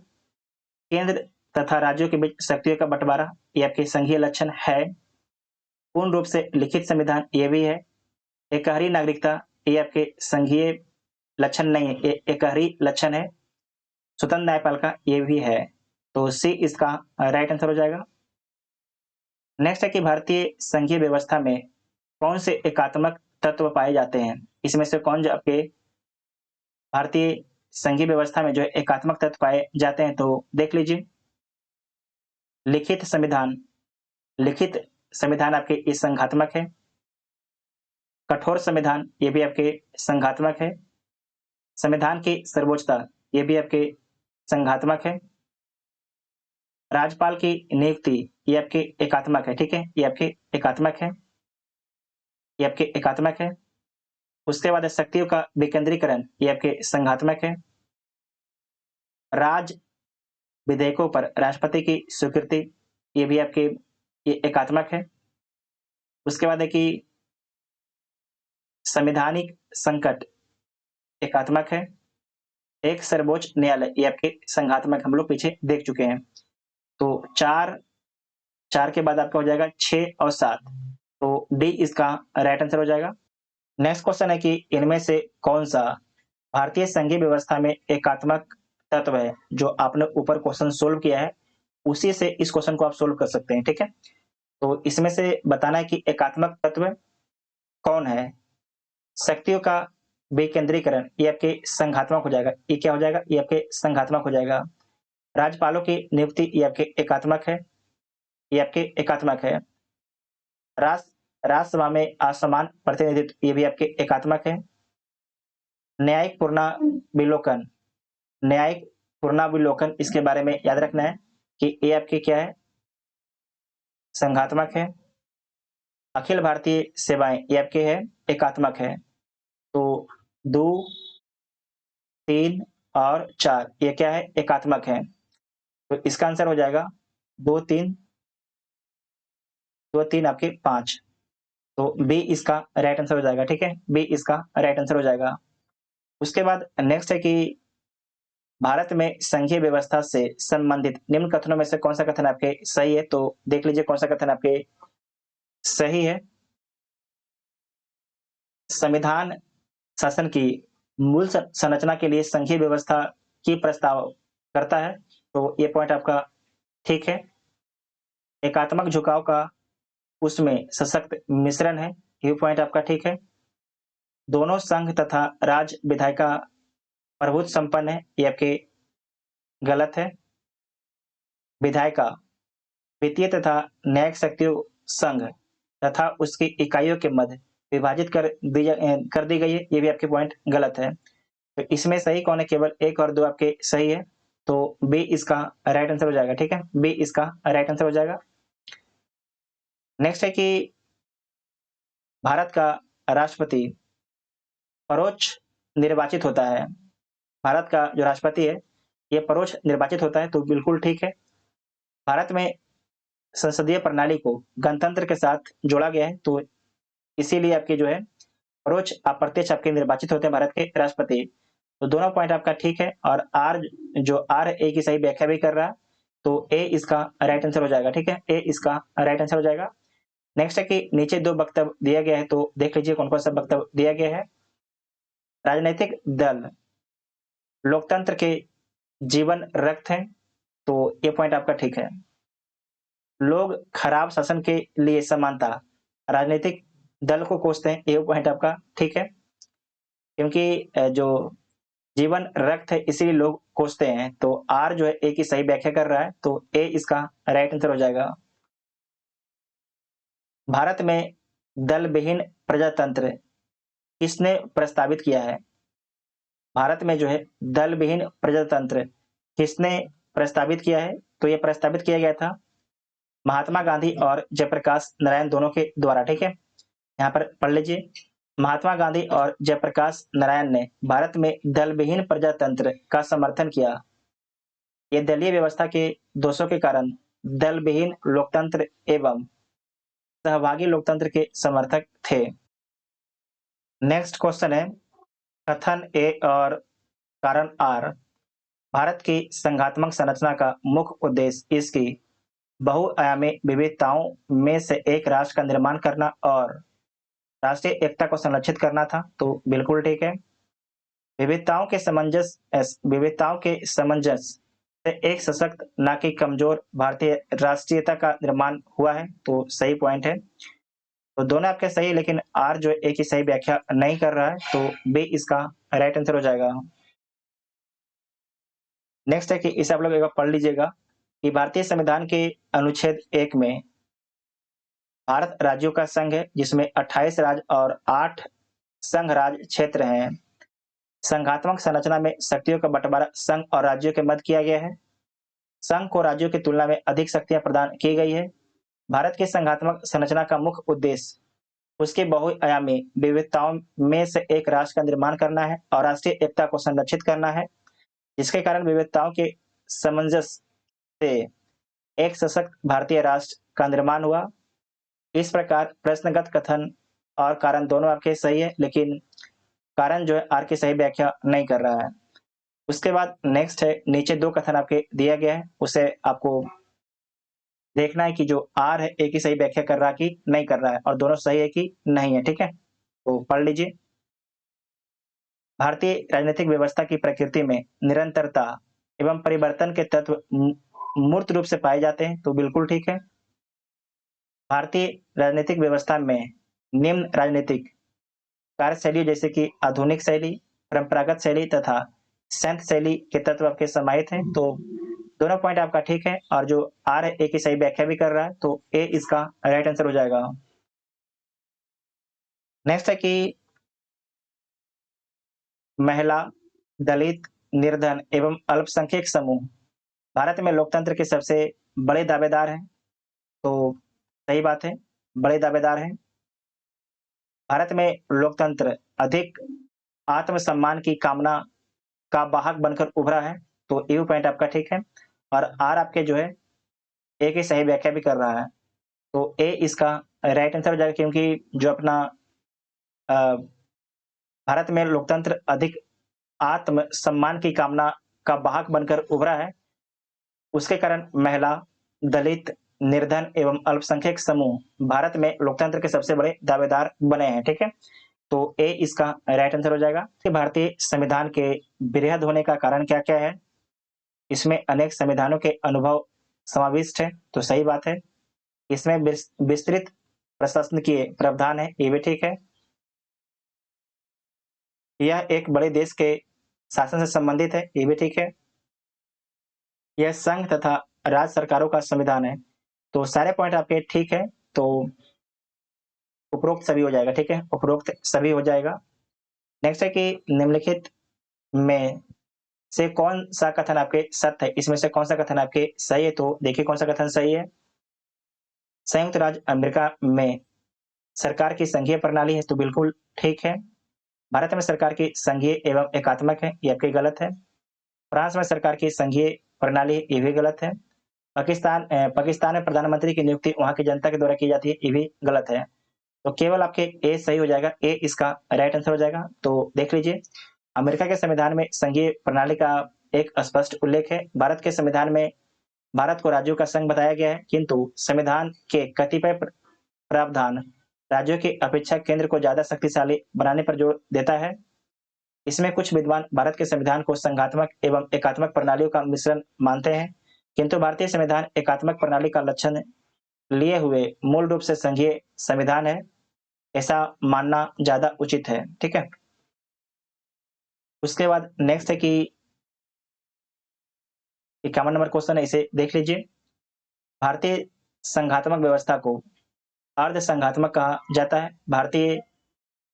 केंद्र तथा राज्यों के बीच शक्तियों का बंटवारा, ये आपके संघीय लक्षण है। पूर्ण रूप से लिखित संविधान, ये भी है। एकहरी नागरिकता, ये आपके संघीय लक्षण नहीं है, ये एकहरी लक्षण है। स्वतंत्र न्यायपालिका, ये भी है। तो सी इसका राइट आंसर हो जाएगा। नेक्स्ट है कि भारतीय संघीय व्यवस्था में कौन से एकात्मक तत्व पाए जाते हैं? इसमें से कौन जो आपके भारतीय संघीय व्यवस्था में जो एकात्मक तत्व पाए जाते हैं? तो देख लीजिए, लिखित संविधान, लिखित संविधान आपके ये संघात्मक है। कठोर संविधान, ये भी आपके संघात्मक है। संविधान की सर्वोच्चता, ये भी आपके संघात्मक है। राज्यपाल की नियुक्ति, ये आपके एकात्मक है, ठीक है, ये आपके एकात्मक है, ये आपके एकात्मक है। उसके बाद शक्तियों का विकेंद्रीकरण, ये आपके संघात्मक है। राज विधेयकों पर राष्ट्रपति की स्वीकृति, ये भी आपके ये एकात्मक है। उसके बाद है कि संवैधानिक संकट, एकात्मक है। एक सर्वोच्च न्यायालय, ये आपके संघात्मक हम लोग पीछे देख चुके हैं। तो चार के बाद आपका हो जाएगा 6 और 7, तो डी इसका राइट आंसर हो जाएगा। नेक्स्ट क्वेश्चन है कि इनमें से कौन सा भारतीय संघीय व्यवस्था में एकात्मक तत्व है? जो आपने ऊपर क्वेश्चन सोल्व किया है, उसी से इस क्वेश्चन को आप सोल्व कर सकते हैं, ठीक है। तो इसमें से बताना है कि एकात्मक तत्व कौन है। शक्तियों का विकेंद्रीकरण, ये आपके संघात्मक हो जाएगा। ये क्या हो जाएगा? ये आपके संघात्मक हो जाएगा। राज्यपालों की नियुक्ति, ये आपके एकात्मक है, ये आपके एकात्मक है। राज्यसभा में असमान प्रतिनिधित्व, ये भी आपके एकात्मक है। न्यायिक पुनर्विलोकन, न्यायिक पुनर्विलोकन, इसके बारे में याद रखना है कि ये आपके क्या है? संघात्मक है। अखिल भारतीय सेवाएं, ये आपके है एकात्मक है। तो 2, 3 और 4 ये क्या है? एकात्मक है। तो इसका आंसर हो जाएगा 2, 3, 2, 3 आपके 5। तो बी इसका राइट आंसर हो जाएगा, ठीक है, बी इसका राइट आंसर हो जाएगा। उसके बाद नेक्स्ट है कि भारत में संघीय व्यवस्था से संबंधित निम्न कथनों में से कौन सा कथन आपके सही है? तो देख लीजिए कौन सा कथन आपके सही है। संविधान शासन की मूल संरचना के लिए संघीय व्यवस्था की प्रस्ताव करता है, तो ये पॉइंट आपका ठीक है। एकात्मक झुकाव का उसमें सशक्त मिश्रण है, ये पॉइंट आपका ठीक है। दोनों संघ तथा राज्य विधायिका प्रभुत्व संपन्न है, ये आपके गलत है। विधायिका वित्तीय तथा न्यायिक शक्तियों संघ तथा उसकी इकाइयों के मध्य विभाजित कर दी गई है, ये भी आपके पॉइंट गलत है। तो इसमें सही कौन है? केवल 1 और 2 आपके सही है, तो बी इसका राइट आंसर हो जाएगा, ठीक है, बी इसका राइट आंसर हो जाएगा। नेक्स्ट है कि भारत का राष्ट्रपति परोक्ष निर्वाचित होता है। भारत का जो राष्ट्रपति है ये परोक्ष निर्वाचित होता है, तो बिल्कुल ठीक है। भारत में संसदीय प्रणाली को गणतंत्र के साथ जोड़ा गया है, तो इसीलिए आपके जो है परोक्ष अप्रत्यक्ष आपके निर्वाचित होते हैं भारत के राष्ट्रपति। तो दोनों पॉइंट आपका ठीक है, और आर ए की सही व्याख्या भी कर रहा है, तो ए इसका राइट आंसर हो जाएगा, ठीक है, ए इसका राइट आंसर हो जाएगा। नेक्स्ट है कि नीचे 2 वक्तव्य दिया गया है, तो देख लीजिए कौन कौन सा वक्तव्य दिया गया है। राजनीतिक दल लोकतंत्र के जीवन रक्त हैं, तो ये पॉइंट आपका ठीक है। लोग खराब शासन के लिए समानता राजनीतिक दल को कोसते हैं, ये पॉइंट आपका ठीक है, क्योंकि जो जीवन रक्त है इसीलिए लोग कोसते हैं, तो आर जो है ए की सही व्याख्या कर रहा है, तो ए इसका राइट आंसर हो जाएगा। भारत में दल विहीन प्रजातंत्र किसने प्रस्तावित किया है? भारत में जो है दल विहीन प्रजातंत्र किसने प्रस्तावित किया है? तो ये प्रस्तावित किया गया था महात्मा गांधी और जयप्रकाश नारायण दोनों के द्वारा, ठीक है, यहाँ पर पढ़ लीजिए। महात्मा गांधी और जयप्रकाश नारायण ने भारत में दल विहीन प्रजातंत्र का समर्थन किया। ये दलीय व्यवस्था के दोषों के कारण दल विहीन लोकतंत्र एवं सहभागी लोकतंत्र के समर्थक थे। नेक्स्ट क्वेश्चन है कथन ए और कारण आर। भारत की संघात्मक संरचना का मुख्य उद्देश्य इसकी बहुआयामी विविधताओं में से एक राष्ट्र का निर्माण करना और राष्ट्रीय एकता को संरक्षित करना था। तो बिल्कुल ठीक है। विविधताओं के सामंजस्य से एक सशक्त ना कि कमजोर भारतीय राष्ट्रीयता का निर्माण हुआ है। तो सही पॉइंट है। तो दोनों आपके सही है, लेकिन आर जो एक ही सही व्याख्या नहीं कर रहा है, तो बी इसका राइट आंसर हो जाएगा। नेक्स्ट है कि इसे आप लोग एक बार पढ़ लीजिएगा कि भारतीय संविधान के अनुच्छेद 1 में भारत राज्यों का संघ है, जिसमें 28 राज्य और 8 संघ राज्य क्षेत्र हैं। संघात्मक संरचना में शक्तियों का बंटवारा संघ और राज्यों के मध्य किया गया है। संघ को राज्यों की तुलना में अधिक शक्तियां प्रदान की गई है। भारत की संघात्मक संरचना का मुख्य उद्देश्य उसके बहुआयामी विविधताओं में से एक राष्ट्र का निर्माण करना है और राष्ट्रीय एकता को संरक्षित करना है, जिसके कारण विविधताओं के सामंजस्य से एक सशक्त भारतीय राष्ट्र का निर्माण हुआ। इस प्रकार प्रश्नगत कथन और कारण दोनों आपके सही है, लेकिन कारण जो है आर की सही व्याख्या नहीं कर रहा है। उसके बाद नेक्स्ट है, नीचे 2 कथन आपके दिया गया है, उसे आपको देखना है कि जो आर है एक ही सही व्याख्या कर रहा कि नहीं कर रहा है, और दोनों सही है कि नहीं है। ठीक है, तो पढ़ लीजिए। भारतीय राजनीतिक व्यवस्था की प्रकृति में निरंतरता एवं परिवर्तन के तत्व मूर्त रूप से पाए जाते हैं। तो बिल्कुल ठीक है। भारतीय राजनीतिक व्यवस्था में निम्न राजनीतिक कार्यशैली जैसे कि आधुनिक शैली, परंपरागत शैली तथा संत शैली के तत्व आपके समाहित हैं। तो दोनों पॉइंट आपका ठीक है, और जो आर है एक ही सही व्याख्या भी कर रहा है, तो ए इसका राइट आंसर हो जाएगा। नेक्स्ट है कि महिला, दलित, निर्धन एवं अल्पसंख्यक समूह भारत में लोकतंत्र के सबसे बड़े दावेदार हैं। तो सही बात है, बड़े दावेदार हैं। भारत में लोकतंत्र अधिक आत्मसम्मान की कामना का वाहक बनकर उभरा है। तो यू पॉइंट आपका ठीक है, और आर आपके जो है ए की सही व्याख्या भी कर रहा है। तो ए इसका राइट आंसर हो जाएगा, क्योंकि जो अपना भारत में लोकतंत्र अधिक आत्मसम्मान की कामना का वाहक बनकर उभरा है, उसके कारण महिला, दलित, निर्धन एवं अल्पसंख्यक समूह भारत में लोकतंत्र के सबसे बड़े दावेदार बने हैं। ठीक है, तो ए इसका राइट आंसर हो जाएगा। कि भारतीय संविधान के वृहद होने का कारण क्या क्या है? इसमें अनेक संविधानों के अनुभव समाविष्ट है। तो सही बात है। इसमें विस्तृत प्रशासनिकीय प्रावधान है, ये भी ठीक है। यह एक बड़े देश के शासन से संबंधित है, ये भी ठीक है। यह संघ तथा राज्य सरकारों का संविधान है। तो सारे पॉइंट आपके ठीक है, तो उपरोक्त सभी हो जाएगा। ठीक है, उपरोक्त सभी हो जाएगा। नेक्स्ट है कि निम्नलिखित में से कौन सा कथन आपके सत्य है? इसमें से कौन सा कथन आपके सही है? तो देखिए कौन सा कथन सही है। संयुक्त राज्य अमेरिका में सरकार की संघीय प्रणाली है। तो बिल्कुल ठीक है। भारत में सरकार की संघीय एवं एकात्मक है, ये आपके गलत है। फ्रांस में सरकार की संघीय प्रणाली है, ये भी गलत है। पाकिस्तान में प्रधानमंत्री की नियुक्ति वहां की जनता के द्वारा की जाती है, ये भी गलत है। तो केवल आपके ए सही हो जाएगा, ए इसका राइट आंसर हो जाएगा। तो देख लीजिए, अमेरिका के संविधान में संघीय प्रणाली का एक स्पष्ट उल्लेख है। भारत के संविधान में भारत को राज्यों का संघ बताया गया है, किंतु संविधान के कतिपय प्रावधान राज्यों की अपेक्षा केंद्र को ज्यादा शक्तिशाली बनाने पर जोर देता है। इसमें कुछ विद्वान भारत के संविधान को संघात्मक एवं एकात्मक प्रणालियों का मिश्रण मानते हैं, किंतु भारतीय संविधान एकात्मक प्रणाली का लक्षण लिए हुए मूल रूप से संघीय संविधान है, ऐसा मानना ज्यादा उचित है। ठीक है, उसके बाद नेक्स्ट है कि 51 नंबर क्वेश्चन है, इसे देख लीजिए। भारतीय संघात्मक व्यवस्था को अर्ध संघात्मक कहा जाता है। भारतीय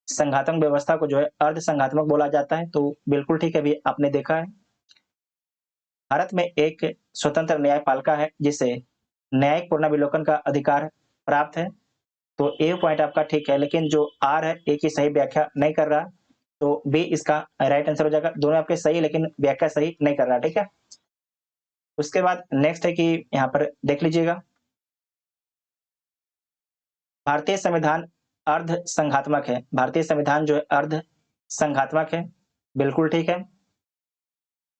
संघात्मक व्यवस्था को जो है अर्ध संघात्मक बोला जाता है। तो बिल्कुल ठीक है, अभी आपने देखा है। भारत में एक स्वतंत्र न्यायपालिका है, जिसे न्यायिक पुनर्विलोकन का अधिकार प्राप्त है। तो ए पॉइंट आपका ठीक है, लेकिन जो आर है एक ही सही व्याख्या नहीं कर रहा, तो बी इसका राइट आंसर हो जाएगा। दोनों आपके सही, लेकिन व्याख्या सही नहीं कर रहा। ठीक है, उसके बाद नेक्स्ट है कि यहाँ पर देख लीजिएगा, भारतीय संविधान अर्ध संघात्मक है। भारतीय संविधान जो है अर्ध संघात्मक है, बिल्कुल ठीक है।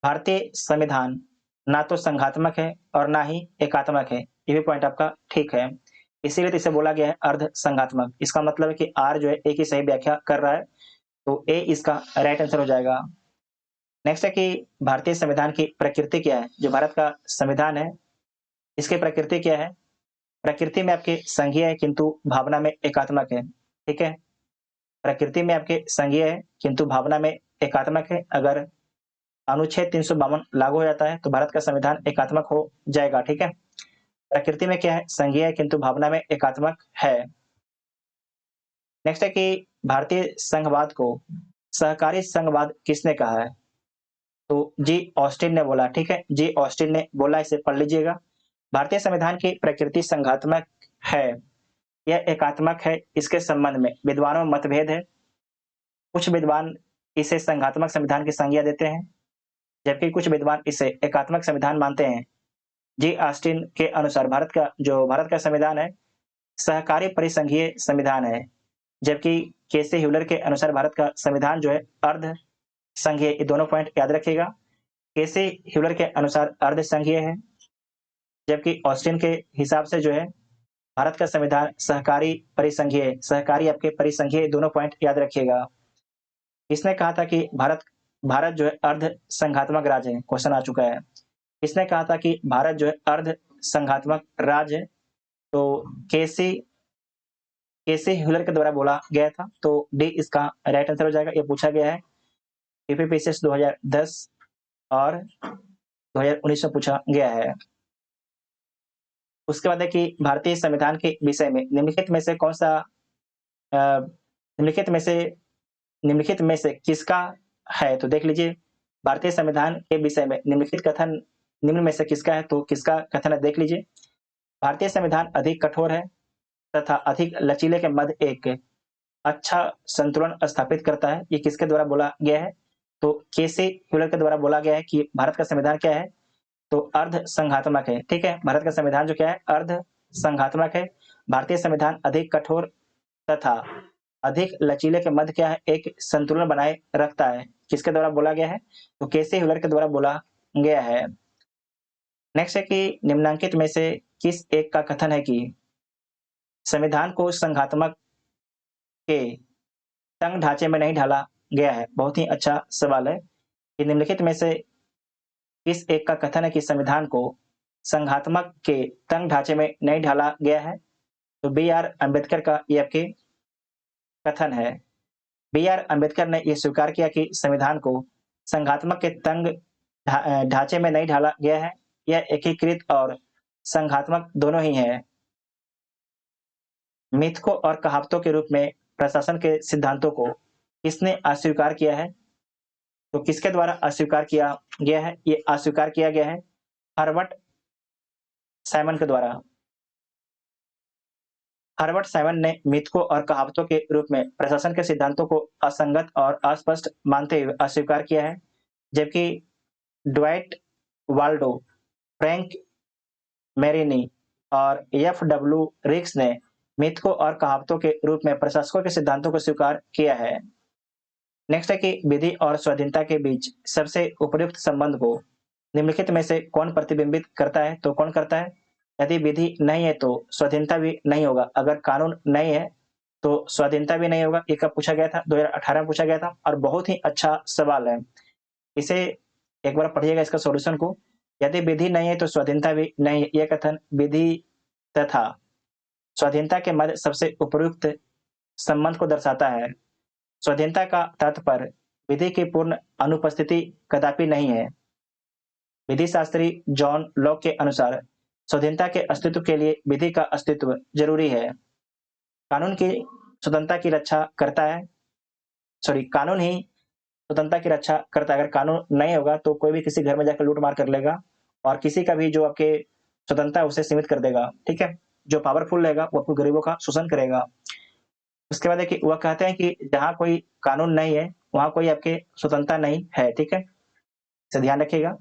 भारतीय संविधान ना तो संघात्मक है और ना ही एकात्मक है, ये भी पॉइंट आपका ठीक है। इसीलिए तो इसे बोला गया है अर्ध संघात्मक। इसका मतलब है कि आर जो है ए की सही व्याख्या कर रहा है, तो ए इसका राइट आंसर हो जाएगा। नेक्स्ट है कि भारतीय संविधान की प्रकृति क्या है। जो भारत का संविधान है, इसकी प्रकृति क्या है? प्रकृति में आपके संघीय है किंतु भावना में एकात्मक है, ठीक है। प्रकृति में आपके संघीय है किंतु भावना में एकात्मक है। अगर अनुच्छेद 352 लागू हो जाता है तो भारत का संविधान एकात्मक हो जाएगा, ठीक है। प्रकृति में क्या है? संघीय है किंतु भावना में एकात्मक है। नेक्स्ट है कि भारतीय संघवाद को सहकारी संघवाद किसने कहा है? तो जी ऑस्टिन ने बोला, ठीक है। जी ऑस्टिन ने बोला, इसे पढ़ लीजिएगा। भारतीय संविधान की प्रकृति संघात्मक है, यह एकात्मक है, इसके संबंध में विद्वानों में मतभेद है। कुछ विद्वान इसे संघात्मक संविधान की संज्ञा देते हैं, जबकि कुछ विद्वान इसे एकात्मक संविधान मानते हैं। जी ऑस्टिन के अनुसार भारत का संविधान है सहकारी परिसंघीय संविधान है, जबकि केसी ह्यूलर के अनुसार भारत का संविधान जो है अर्ध संघीय। ये दोनों पॉइंट याद रखिएगा। केसी ह्यूलर के अनुसार अर्ध संघीय है, जबकि ऑस्टिन के हिसाब से जो है भारत का संविधान सहकारी परिसंघीय, सहकारी आपके परिसंघीय, दोनों पॉइंट याद रखिएगा। इसने कहा था कि भारत भारत जो है अर्ध संघात्मक राज्य है, क्वेश्चन आ चुका है। इसने कहा था कि भारत जो है अर्ध संघात्मक राज्य है, तो केसी केसी ह्यूलर के द्वारा बोला गया था, तो डी इसका राइट आंसर हो जाएगा। ये पूछा गया है यूपीपीसीएस 2010 और 2019 में पूछा गया है। उसके बाद है कि भारतीय संविधान के विषय में निम्नलिखित में से कौन सा निम्नलिखित में से किसका है? तो देख लीजिए, भारतीय संविधान के विषय में निम्नलिखित कथन निम्न में से किसका है? तो किसका कथन है देख लीजिए। भारतीय संविधान अधिक कठोर है तथा अधिक लचीले के मध्य एक अच्छा संतुलन स्थापित करता है। ये किसके द्वारा बोला गया है? तो केसी ह्यूलर के द्वारा बोला गया है कि भारत का संविधान क्या है? तो अर्ध संघात्मक है, ठीक है। भारत का संविधान जो क्या है? अर्ध संघात्मक है। भारतीय संविधान अधिक कठोर तथा अधिक लचीले के मध्य क्या है? एक संतुलन बनाए रखता है। किसके द्वारा बोला गया है? तो केसी ह्यूलर के द्वारा बोला गया है। नेक्स्ट है कि निम्नांकित में से किस एक का कथन है कि संविधान को संघात्मक के तंग ढांचे में नहीं ढाला गया है? बहुत ही अच्छा सवाल है कि निम्नलिखित में से किस एक का कथन है कि संविधान को संघात्मक के तंग ढांचे में नहीं ढाला गया है? तो बी आर अम्बेडकर का ये आपके कथन है। बी आर अम्बेडकर ने यह स्वीकार किया कि संविधान को संघात्मक के तंग ढांचे में नहीं ढाला गया है, यह एकीकृत और संघात्मक दोनों ही है। मिथकों और कहावतों के रूप में प्रशासन के सिद्धांतों को किसने अस्वीकार किया है? तो किसके द्वारा अस्वीकार किया गया है? ये अस्वीकार किया गया है हर्बर्ट साइमन के द्वारा। हर्बर्ट साइमन ने मिथकों और कहावतों के रूप में प्रशासन के सिद्धांतों को असंगत और अस्पष्ट मानते हुए अस्वीकार किया है, जबकि ड्वाइट वाल्डो, फ्रैंक मेरिनी और एफ डब्ल्यू रिक्स ने मिथकों और कहावतों के रूप में प्रशासकों के सिद्धांतों को स्वीकार किया है। नेक्स्ट है कि विधि और स्वाधीनता के बीच सबसे उपयुक्त संबंध को निम्नलिखित में से कौन प्रतिबिंबित करता है? तो कौन करता है? यदि विधि नहीं है तो स्वाधीनता भी नहीं होगा। अगर कानून नहीं है तो स्वाधीनता भी नहीं होगा। ये कब पूछा गया था? 2018 में पूछा गया था और बहुत ही अच्छा सवाल है। इसे एक बार पढ़िएगा, इसका सॉल्यूशन को। यदि विधि नहीं है तो स्वाधीनता भी नहीं है। यह कथन विधि तथा स्वाधीनता के मध्य सबसे उपयुक्त संबंध को दर्शाता है। स्वाधीनता का तात्पर्य विधि की पूर्ण अनुपस्थिति कदापि नहीं है। विधि शास्त्री जॉन लॉक के अनुसार स्वाधीनता के अस्तित्व के लिए विधि का अस्तित्व जरूरी है। कानून की स्वतंत्रता की रक्षा करता है, कानून ही स्वतंत्रता की रक्षा करता है। अगर कानून नहीं होगा तो कोई भी किसी घर में जाकर लूट मार कर लेगा और किसी का भी जो आपके स्वतंत्रता है उसे सीमित कर देगा, ठीक है। जो पावरफुल रहेगा वो आपको गरीबों का शोषण करेगा। उसके बाद है कि वह कहते हैं कि जहां कोई कानून नहीं है वहां कोई आपके स्वतंत्रता नहीं है, ठीक है। इसे ध्यान रखिएगा।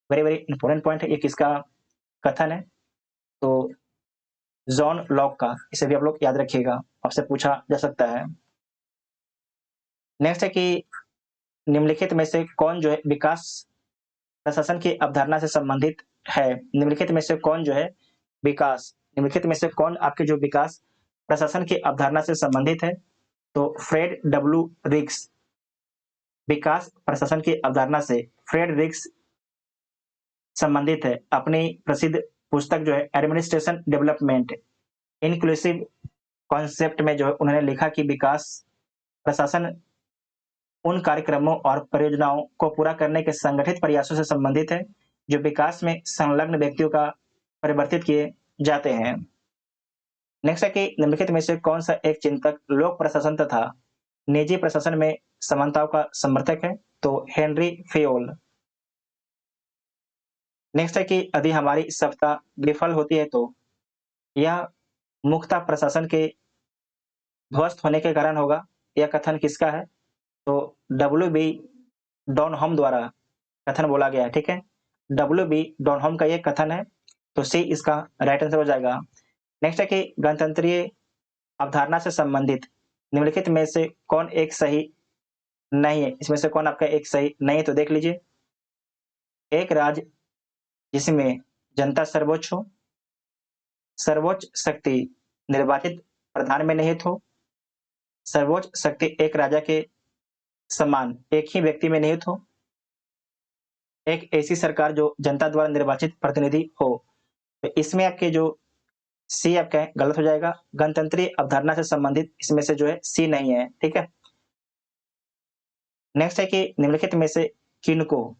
वेरी वेरी इंपॉर्टेंट पॉइंट है, ये किसका कथन है? तो जॉन लॉक का, इसे भी आप लोग याद रखिएगा, आपसे पूछा जा सकता है। नेक्स्ट है कि निम्नलिखित में से कौन जो है विकास प्रशासन की अवधारणा से संबंधित है? निम्नलिखित में से कौन जो है विकास, निम्नलिखित में से कौन आपके जो विकास प्रशासन की अवधारणा से संबंधित है? तो फ्रेड डब्ल्यू रिक्स विकास प्रशासन की अवधारणा से फ्रेड रिक्स संबंधित है। अपनी प्रसिद्ध पुस्तक जो है एडमिनिस्ट्रेशन डेवलपमेंट इंक्लूसिव कॉन्सेप्ट में जो है उन्होंने लिखा कि विकास प्रशासन उन कार्यक्रमों और परियोजनाओं को पूरा करने के संगठित प्रयासों से संबंधित है जो विकास में संलग्न व्यक्तियों का परिवर्तित किए जाते हैं। नेक्स्ट है कि निम्नलिखित में से कौन सा एक चिंतक लोक प्रशासन तथा निजी प्रशासन में समानताओं का समर्थक है? तो हेनरी फेयोल। नेक्स्ट है कि यदि हमारी सफलता विफल होती है तो यह मुख्यतः प्रशासन के ध्वस्त होने के कारण होगा। यह कथन किसका है? तो डब्ल्यू बी डॉनहम द्वारा कथन बोला गया है, ठीक है। डब्ल्यू बी डॉनहम का यह कथन है, तो सी इसका राइट आंसर हो जाएगा। नेक्स्ट है कि गणतंत्रीय अवधारणा से संबंधित निम्नलिखित में से कौन एक सही नहीं है? इसमें से कौन आपका एक सही नहीं है? तो देख लीजिए, एक राज्य जिसमें जनता सर्वोच्च हो, सर्वोच्च शक्ति निर्वाचित प्रधान में निहित हो, सर्वोच्च शक्ति एक राजा के समान एक ही व्यक्ति में निहित हो, एक ऐसी सरकार जो जनता द्वारा निर्वाचित प्रतिनिधि हो। तो इसमें आपके जो सी आपका है गलत हो जाएगा। गणतंत्रीय अवधारणा से संबंधित इसमें से जो है सी नहीं है, ठीक है। नेक्स्ट है कि निम्नलिखित में से किनको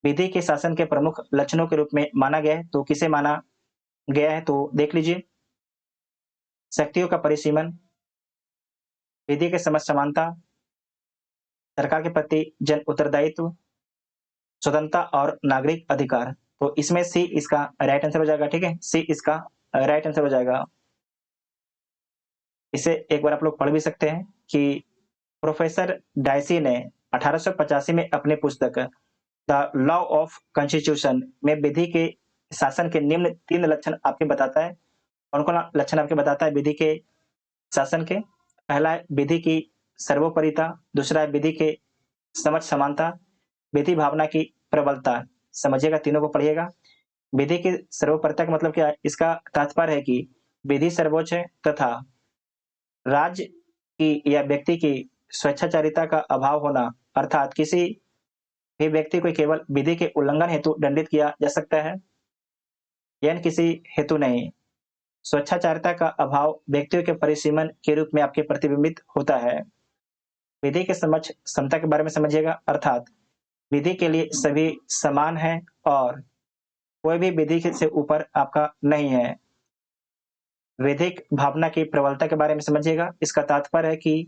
विधि के शासन के प्रमुख लक्षणों के रूप में माना गया है? तो किसे माना गया है? तो देख लीजिए, शक्तियों का परिसीमन, विधि के समक्ष समानता, सरकार के प्रति जन उत्तरदायित्व, स्वतंत्रता और नागरिक अधिकार। तो इसमें सी इसका राइट आंसर हो जाएगा, ठीक है। सी इसका राइट आंसर हो जाएगा। इसे एक बार आप लोग पढ़ भी सकते हैं कि प्रोफेसर डायसी ने 1885 में अपनी पुस्तक द लॉ ऑफ कॉन्स्टिट्यूशन में विधि के शासन के निम्न 3 लक्षण आपके बताता है। कौन-कौन लक्षण आपके बताता है विधि के शासन के? पहला है विधि की सर्वोपरिता, दूसरा है विधि के समक्ष समानता, विधि भावना की प्रबलता। समझिएगा, तीनों को पढ़िएगा। विधि की सर्वोपरिता का मतलब क्या है? इसका तात्पर्य है कि विधि सर्वोच्च है तथा राज्य की या व्यक्ति की स्वेच्छाचारिता का अभाव होना, अर्थात किसी भी व्यक्ति को केवल विधि के उल्लंघन हेतु दंडित किया जा सकता है, यानी किसी हेतु नहीं। स्वेच्छाचारिता का अभाव व्यक्तियों के परिसीमन के रूप में आपके प्रतिबिंबित होता है। विधि के समक्ष समता के बारे में समझिएगा, अर्थात विधि के लिए सभी समान हैं और कोई भी विधि से ऊपर आपका नहीं है। विधिक भावना की प्रबलता के बारे में समझिएगा, इसका तात्पर्य है कि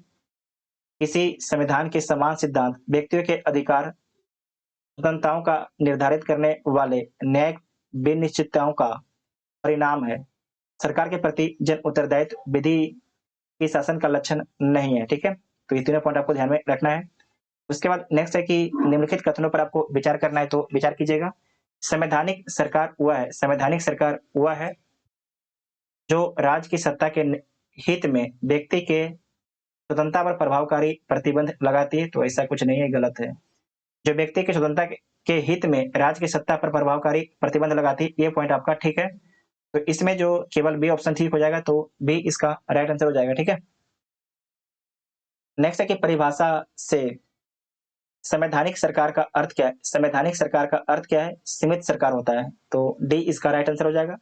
किसी संविधान के समान सिद्धांत व्यक्तियों के अधिकार स्वतंत्रताओं का निर्धारित करने वाले न्यायिक विनिश्चितताओं का परिणाम है। सरकार के प्रति जन उत्तरदायित्व विधि के शासन का लक्षण नहीं है, ठीक है। तो ये तीनों पॉइंट आपको ध्यान में रखना है। उसके बाद नेक्स्ट है कि निम्नलिखित कथनों पर आपको विचार करना है, तो विचार कीजिएगा। संवैधानिक सरकार वह है जो राज्य की सत्ता के हित में व्यक्ति के स्वतंत्रता पर प्रभावकारी प्रतिबंध लगाती है। तो ऐसा कुछ नहीं है, गलत है। जो व्यक्ति की स्वतंत्रता के हित में राज्य की सत्ता पर प्रभावकारी प्रतिबंध लगाती है, ये पॉइंट आपका ठीक है। तो इसमें जो केवल बी ऑप्शन ठीक हो जाएगा, तो बी इसका राइट आंसर हो जाएगा, ठीक है। नेक्स्ट है कि परिभाषा से संवैधानिक सरकार का अर्थ क्या है? संवैधानिक सरकार का अर्थ क्या है? सीमित सरकार होता है। तो डी इसका राइट आंसर हो जाएगा।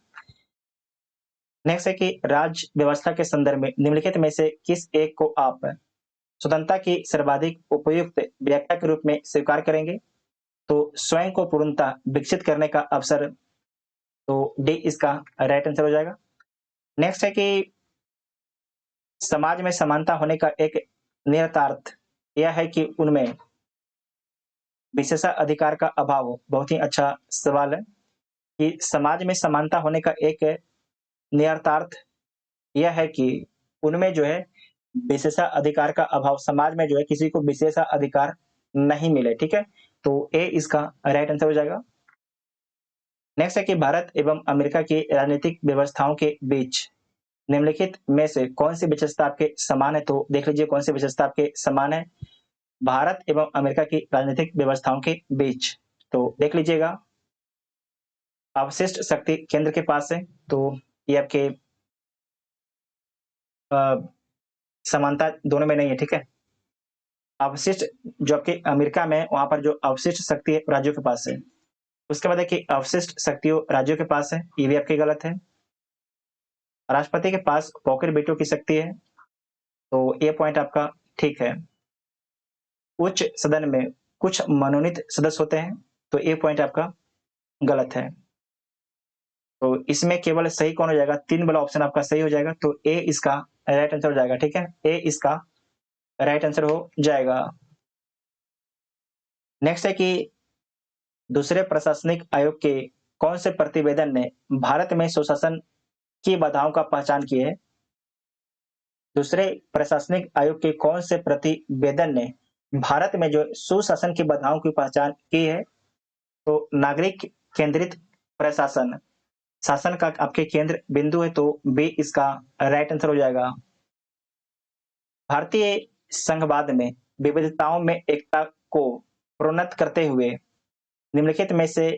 नेक्स्ट है कि राज्य व्यवस्था के संदर्भ में निम्नलिखित में से किस एक को आप स्वतंत्रता की सर्वाधिक उपयुक्त व्याख्या के रूप में स्वीकार करेंगे? तो स्वयं को पूर्णतः विकसित करने का अवसर। तो डी इसका राइट आंसर हो जाएगा। नेक्स्ट है कि समाज में समानता होने का एक निहितार्थ यह है कि उनमें विशेषाधिकार का अभाव हो। बहुत ही अच्छा सवाल है कि समाज में समानता होने का एक निहितार्थ यह है कि उनमें जो है विशेषाधिकार का अभाव, समाज में जो है किसी को विशेषाधिकार नहीं मिले, ठीक है। तो ए इसका राइट आंसर हो जाएगा। नेक्स्ट है कि भारत एवं अमेरिका की राजनीतिक व्यवस्थाओं के बीच निम्नलिखित में से कौन सी विशेषता आपके समान है? तो देख लीजिए कौन सी विशेषता आपके समान है भारत एवं अमेरिका की राजनीतिक व्यवस्थाओं के बीच। तो देख लीजिएगा, अवशिष्ट शक्ति केंद्र के पास है, तो ये आपके समानता दोनों में नहीं है, ठीक है। अवशिष्ट जो आपके अमेरिका में है, वहां पर जो अवशिष्ट शक्ति है राज्यों के पास है। उसके बाद है कि अवशिष्ट शक्ति राज्यों के पास है, ये भी आपकी गलत है। राष्ट्रपति के पास पॉकेट वेटो की शक्ति है, तो ये पॉइंट आपका ठीक है। उच्च सदन में कुछ मनोनीत सदस्य होते हैं, तो ये पॉइंट आपका गलत है। तो इसमें केवल सही कौन हो जाएगा? 3 वाला ऑप्शन आपका सही हो जाएगा, तो ए इसका राइट आंसर हो जाएगा, ठीक है। ए इसका राइट आंसर हो जाएगा। नेक्स्ट है कि दूसरे प्रशासनिक आयोग के कौन से प्रतिवेदन ने भारत में सुशासन की बाधाओं का पहचान की है? दूसरे प्रशासनिक आयोग के कौन से प्रतिवेदन ने भारत में जो सुशासन की बाधाओं की पहचान की है? तो नागरिक केंद्रित प्रशासन, शासन का आपके केंद्र बिंदु है, तो बी इसका राइट आंसर हो जाएगा। भारतीय संघवाद में विविधताओं में एकता को प्रोन्नत करते हुए निम्नलिखित में से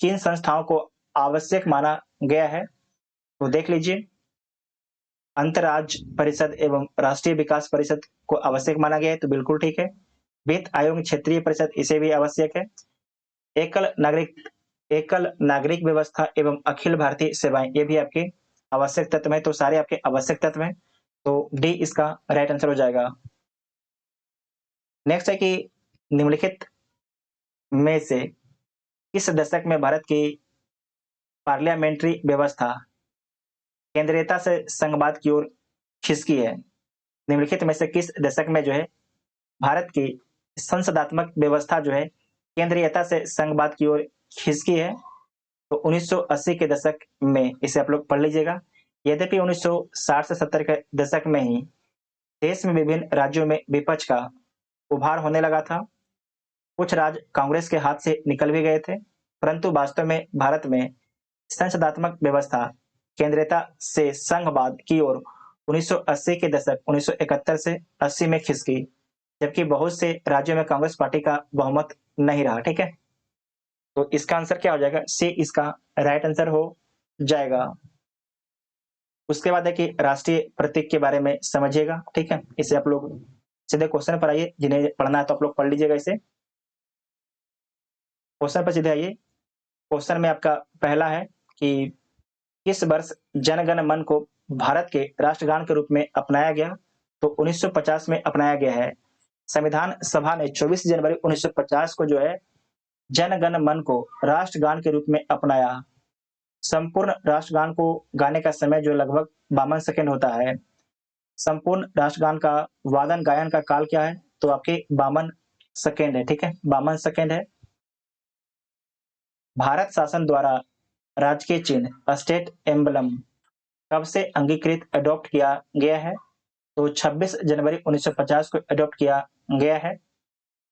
किन संस्थाओं को आवश्यक माना गया है? तो देख लीजिए, अंतरराज्य परिषद एवं राष्ट्रीय विकास परिषद को आवश्यक माना गया है, तो बिल्कुल ठीक है। वित्त आयोग क्षेत्रीय परिषद, इसे भी आवश्यक है। एकल नागरिक व्यवस्था एवं अखिल भारतीय सेवाएं, ये भी आपके आवश्यक तत्व है, तो सारे आपके आवश्यक तत्व हैं, तो डी इसका राइट आंसर हो जाएगा। नेक्स्ट है कि निम्नलिखित में से किस दशक में भारत की पार्लियामेंट्री व्यवस्था केंद्रीयता से संघवाद की ओर खिसकी है? निम्नलिखित में से किस दशक में जो है भारत की संसदात्मक व्यवस्था जो है केंद्रीयता से संघवाद की ओर खिसकी है? तो 1980 के दशक में, इसे आप लोग पढ़ लीजिएगा। यद्यपि 1960 से 70 के दशक में ही देश में विभिन्न राज्यों में विपक्ष का उभार होने लगा था। कुछ राज्य कांग्रेस के हाथ से निकल भी गए थे, परंतु वास्तव में भारत में संसदात्मक व्यवस्था केंद्रीयता से संघवाद की ओर 1980 के दशक 1971 से 80 में खिसकी, जबकि बहुत से राज्यों में कांग्रेस पार्टी का बहुमत नहीं रहा, ठीक है। तो इसका आंसर क्या हो जाएगा? सी इसका राइट आंसर हो जाएगा। उसके बाद है कि राष्ट्रीय प्रतीक के बारे में समझिएगा, ठीक है। इसे आप लोग सीधे क्वेश्चन पर आइए, जिन्हें पढ़ना है तो आप लोग पढ़ लीजिएगा इसे। क्वेश्चन पर सीधे आइए। क्वेश्चन में आपका पहला है कि किस वर्ष जनगण मन को भारत के राष्ट्रगान के रूप में अपनाया गया? तो 1950 में अपनाया गया है। संविधान सभा ने 24 जनवरी 1950 को जो है जनगण मन को राष्ट्रगान के रूप में अपनाया। संपूर्ण राष्ट्रगान को गाने का समय जो लगभग 52 सेकंड होता है। संपूर्ण राष्ट्रगान का वादन गायन का काल क्या है? तो आपके 52 सेकंड है, ठीक है, 52 सेकंड है। भारत शासन द्वारा राजकीय चिन्ह स्टेट एम्बलम कब से अंगीकृत अडॉप्ट किया गया है? तो 26 जनवरी 1950 को अडॉप्ट किया गया है।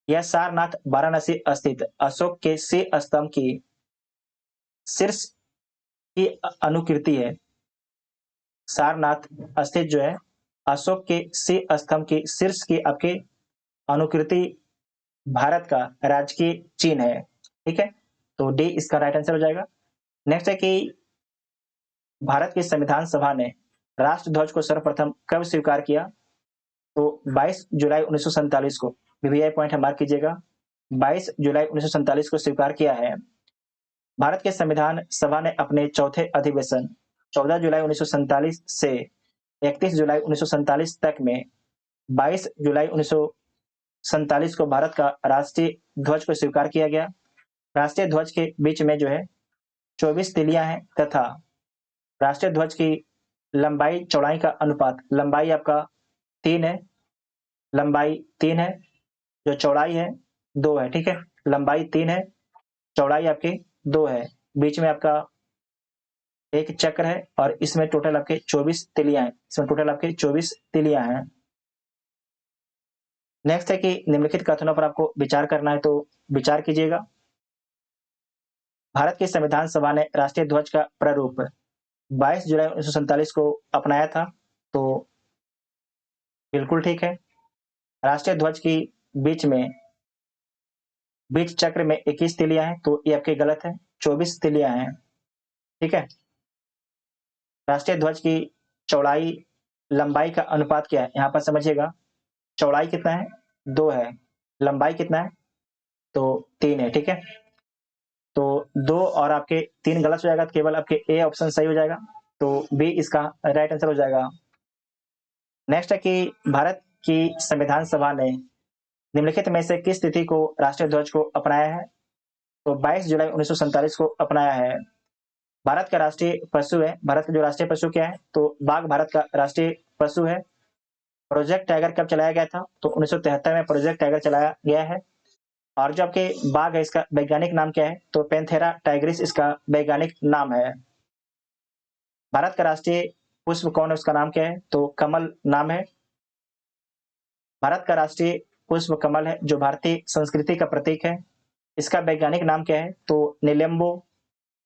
यह सारनाथ वाराणसी स्थित अशोक के सी स्तंभ की शीर्ष की अनुकृति है। सारनाथ स्थित जो है अशोक के सी स्तंभ की शीर्ष की आपकी अनुकृति भारत का राजकीय चिन्ह है, ठीक है। तो डी इसका राइट आंसर हो जाएगा। नेक्स्ट है कि भारत की संविधान सभा ने राष्ट्रध्वज को सर्वप्रथम कब स्वीकार किया? तो 22 जुलाई 1947 को, वीवीआई पॉइंट है, मार्क कीजिएगा। 22 जुलाई 1947 को स्वीकार किया है। भारत के संविधान सभा ने अपने चौथे अधिवेशन 14 जुलाई 1947 से 31 जुलाई 1947 तक में 22 जुलाई 1947 को भारत का राष्ट्रीय ध्वज को स्वीकार किया गया। राष्ट्रीय ध्वज के बीच में जो है 24 तिलियां हैं तथा राष्ट्रीय ध्वज की लंबाई चौड़ाई का अनुपात, लंबाई आपका 3 है, लंबाई 3 है, जो चौड़ाई है 2 है, ठीक है। लंबाई 3 है, चौड़ाई आपकी 2 है, बीच में आपका एक चक्र है और इसमें टोटल आपके 24 तिलियां हैं। इसमें टोटल आपके 24 तिलियां हैं। नेक्स्ट है कि निम्नलिखित कथनों पर आपको विचार करना है, तो विचार कीजिएगा। भारत की संविधान सभा ने राष्ट्रीय ध्वज का प्रारूप 22 जुलाई 1947 को अपनाया था, तो बिल्कुल ठीक है। राष्ट्रीय ध्वज की बीच में बीच चक्र में 21 तिलियां हैं, तो ये आपके गलत है, 24 तिलियां हैं। ठीक है। राष्ट्रीय ध्वज की चौड़ाई लंबाई का अनुपात क्या है, यहाँ पर समझिएगा। चौड़ाई कितना है, 2 है। लंबाई कितना है, तो 3 है। ठीक है। तो 2 और आपके 3 गलत हो जाएगा, तो केवल आपके ए ऑप्शन सही हो जाएगा, तो बी इसका राइट आंसर हो जाएगा। नेक्स्ट है कि भारत की संविधान सभा ने निम्नलिखित में से किस तिथि को राष्ट्रीय ध्वज को अपनाया है, तो 22 जुलाई 1947 को अपनाया है। भारत का राष्ट्रीय पशु है, भारत का जो राष्ट्रीय पशु क्या है, तो बाघ भारत का राष्ट्रीय पशु है। प्रोजेक्ट टाइगर कब चलाया गया था, तो 1973 में प्रोजेक्ट टाइगर चलाया गया है। और जो आपके बाघ है, इसका वैज्ञानिक नाम क्या है, तो पैंथेरा टाइग्रिस इसका वैज्ञानिक नाम है। भारत का राष्ट्रीय पुष्प कौन है, उसका नाम क्या है, तो कमल नाम है। भारत का राष्ट्रीय पुष्प कमल है, जो भारतीय संस्कृति का प्रतीक है। इसका वैज्ञानिक नाम क्या है, तो निलेम्बो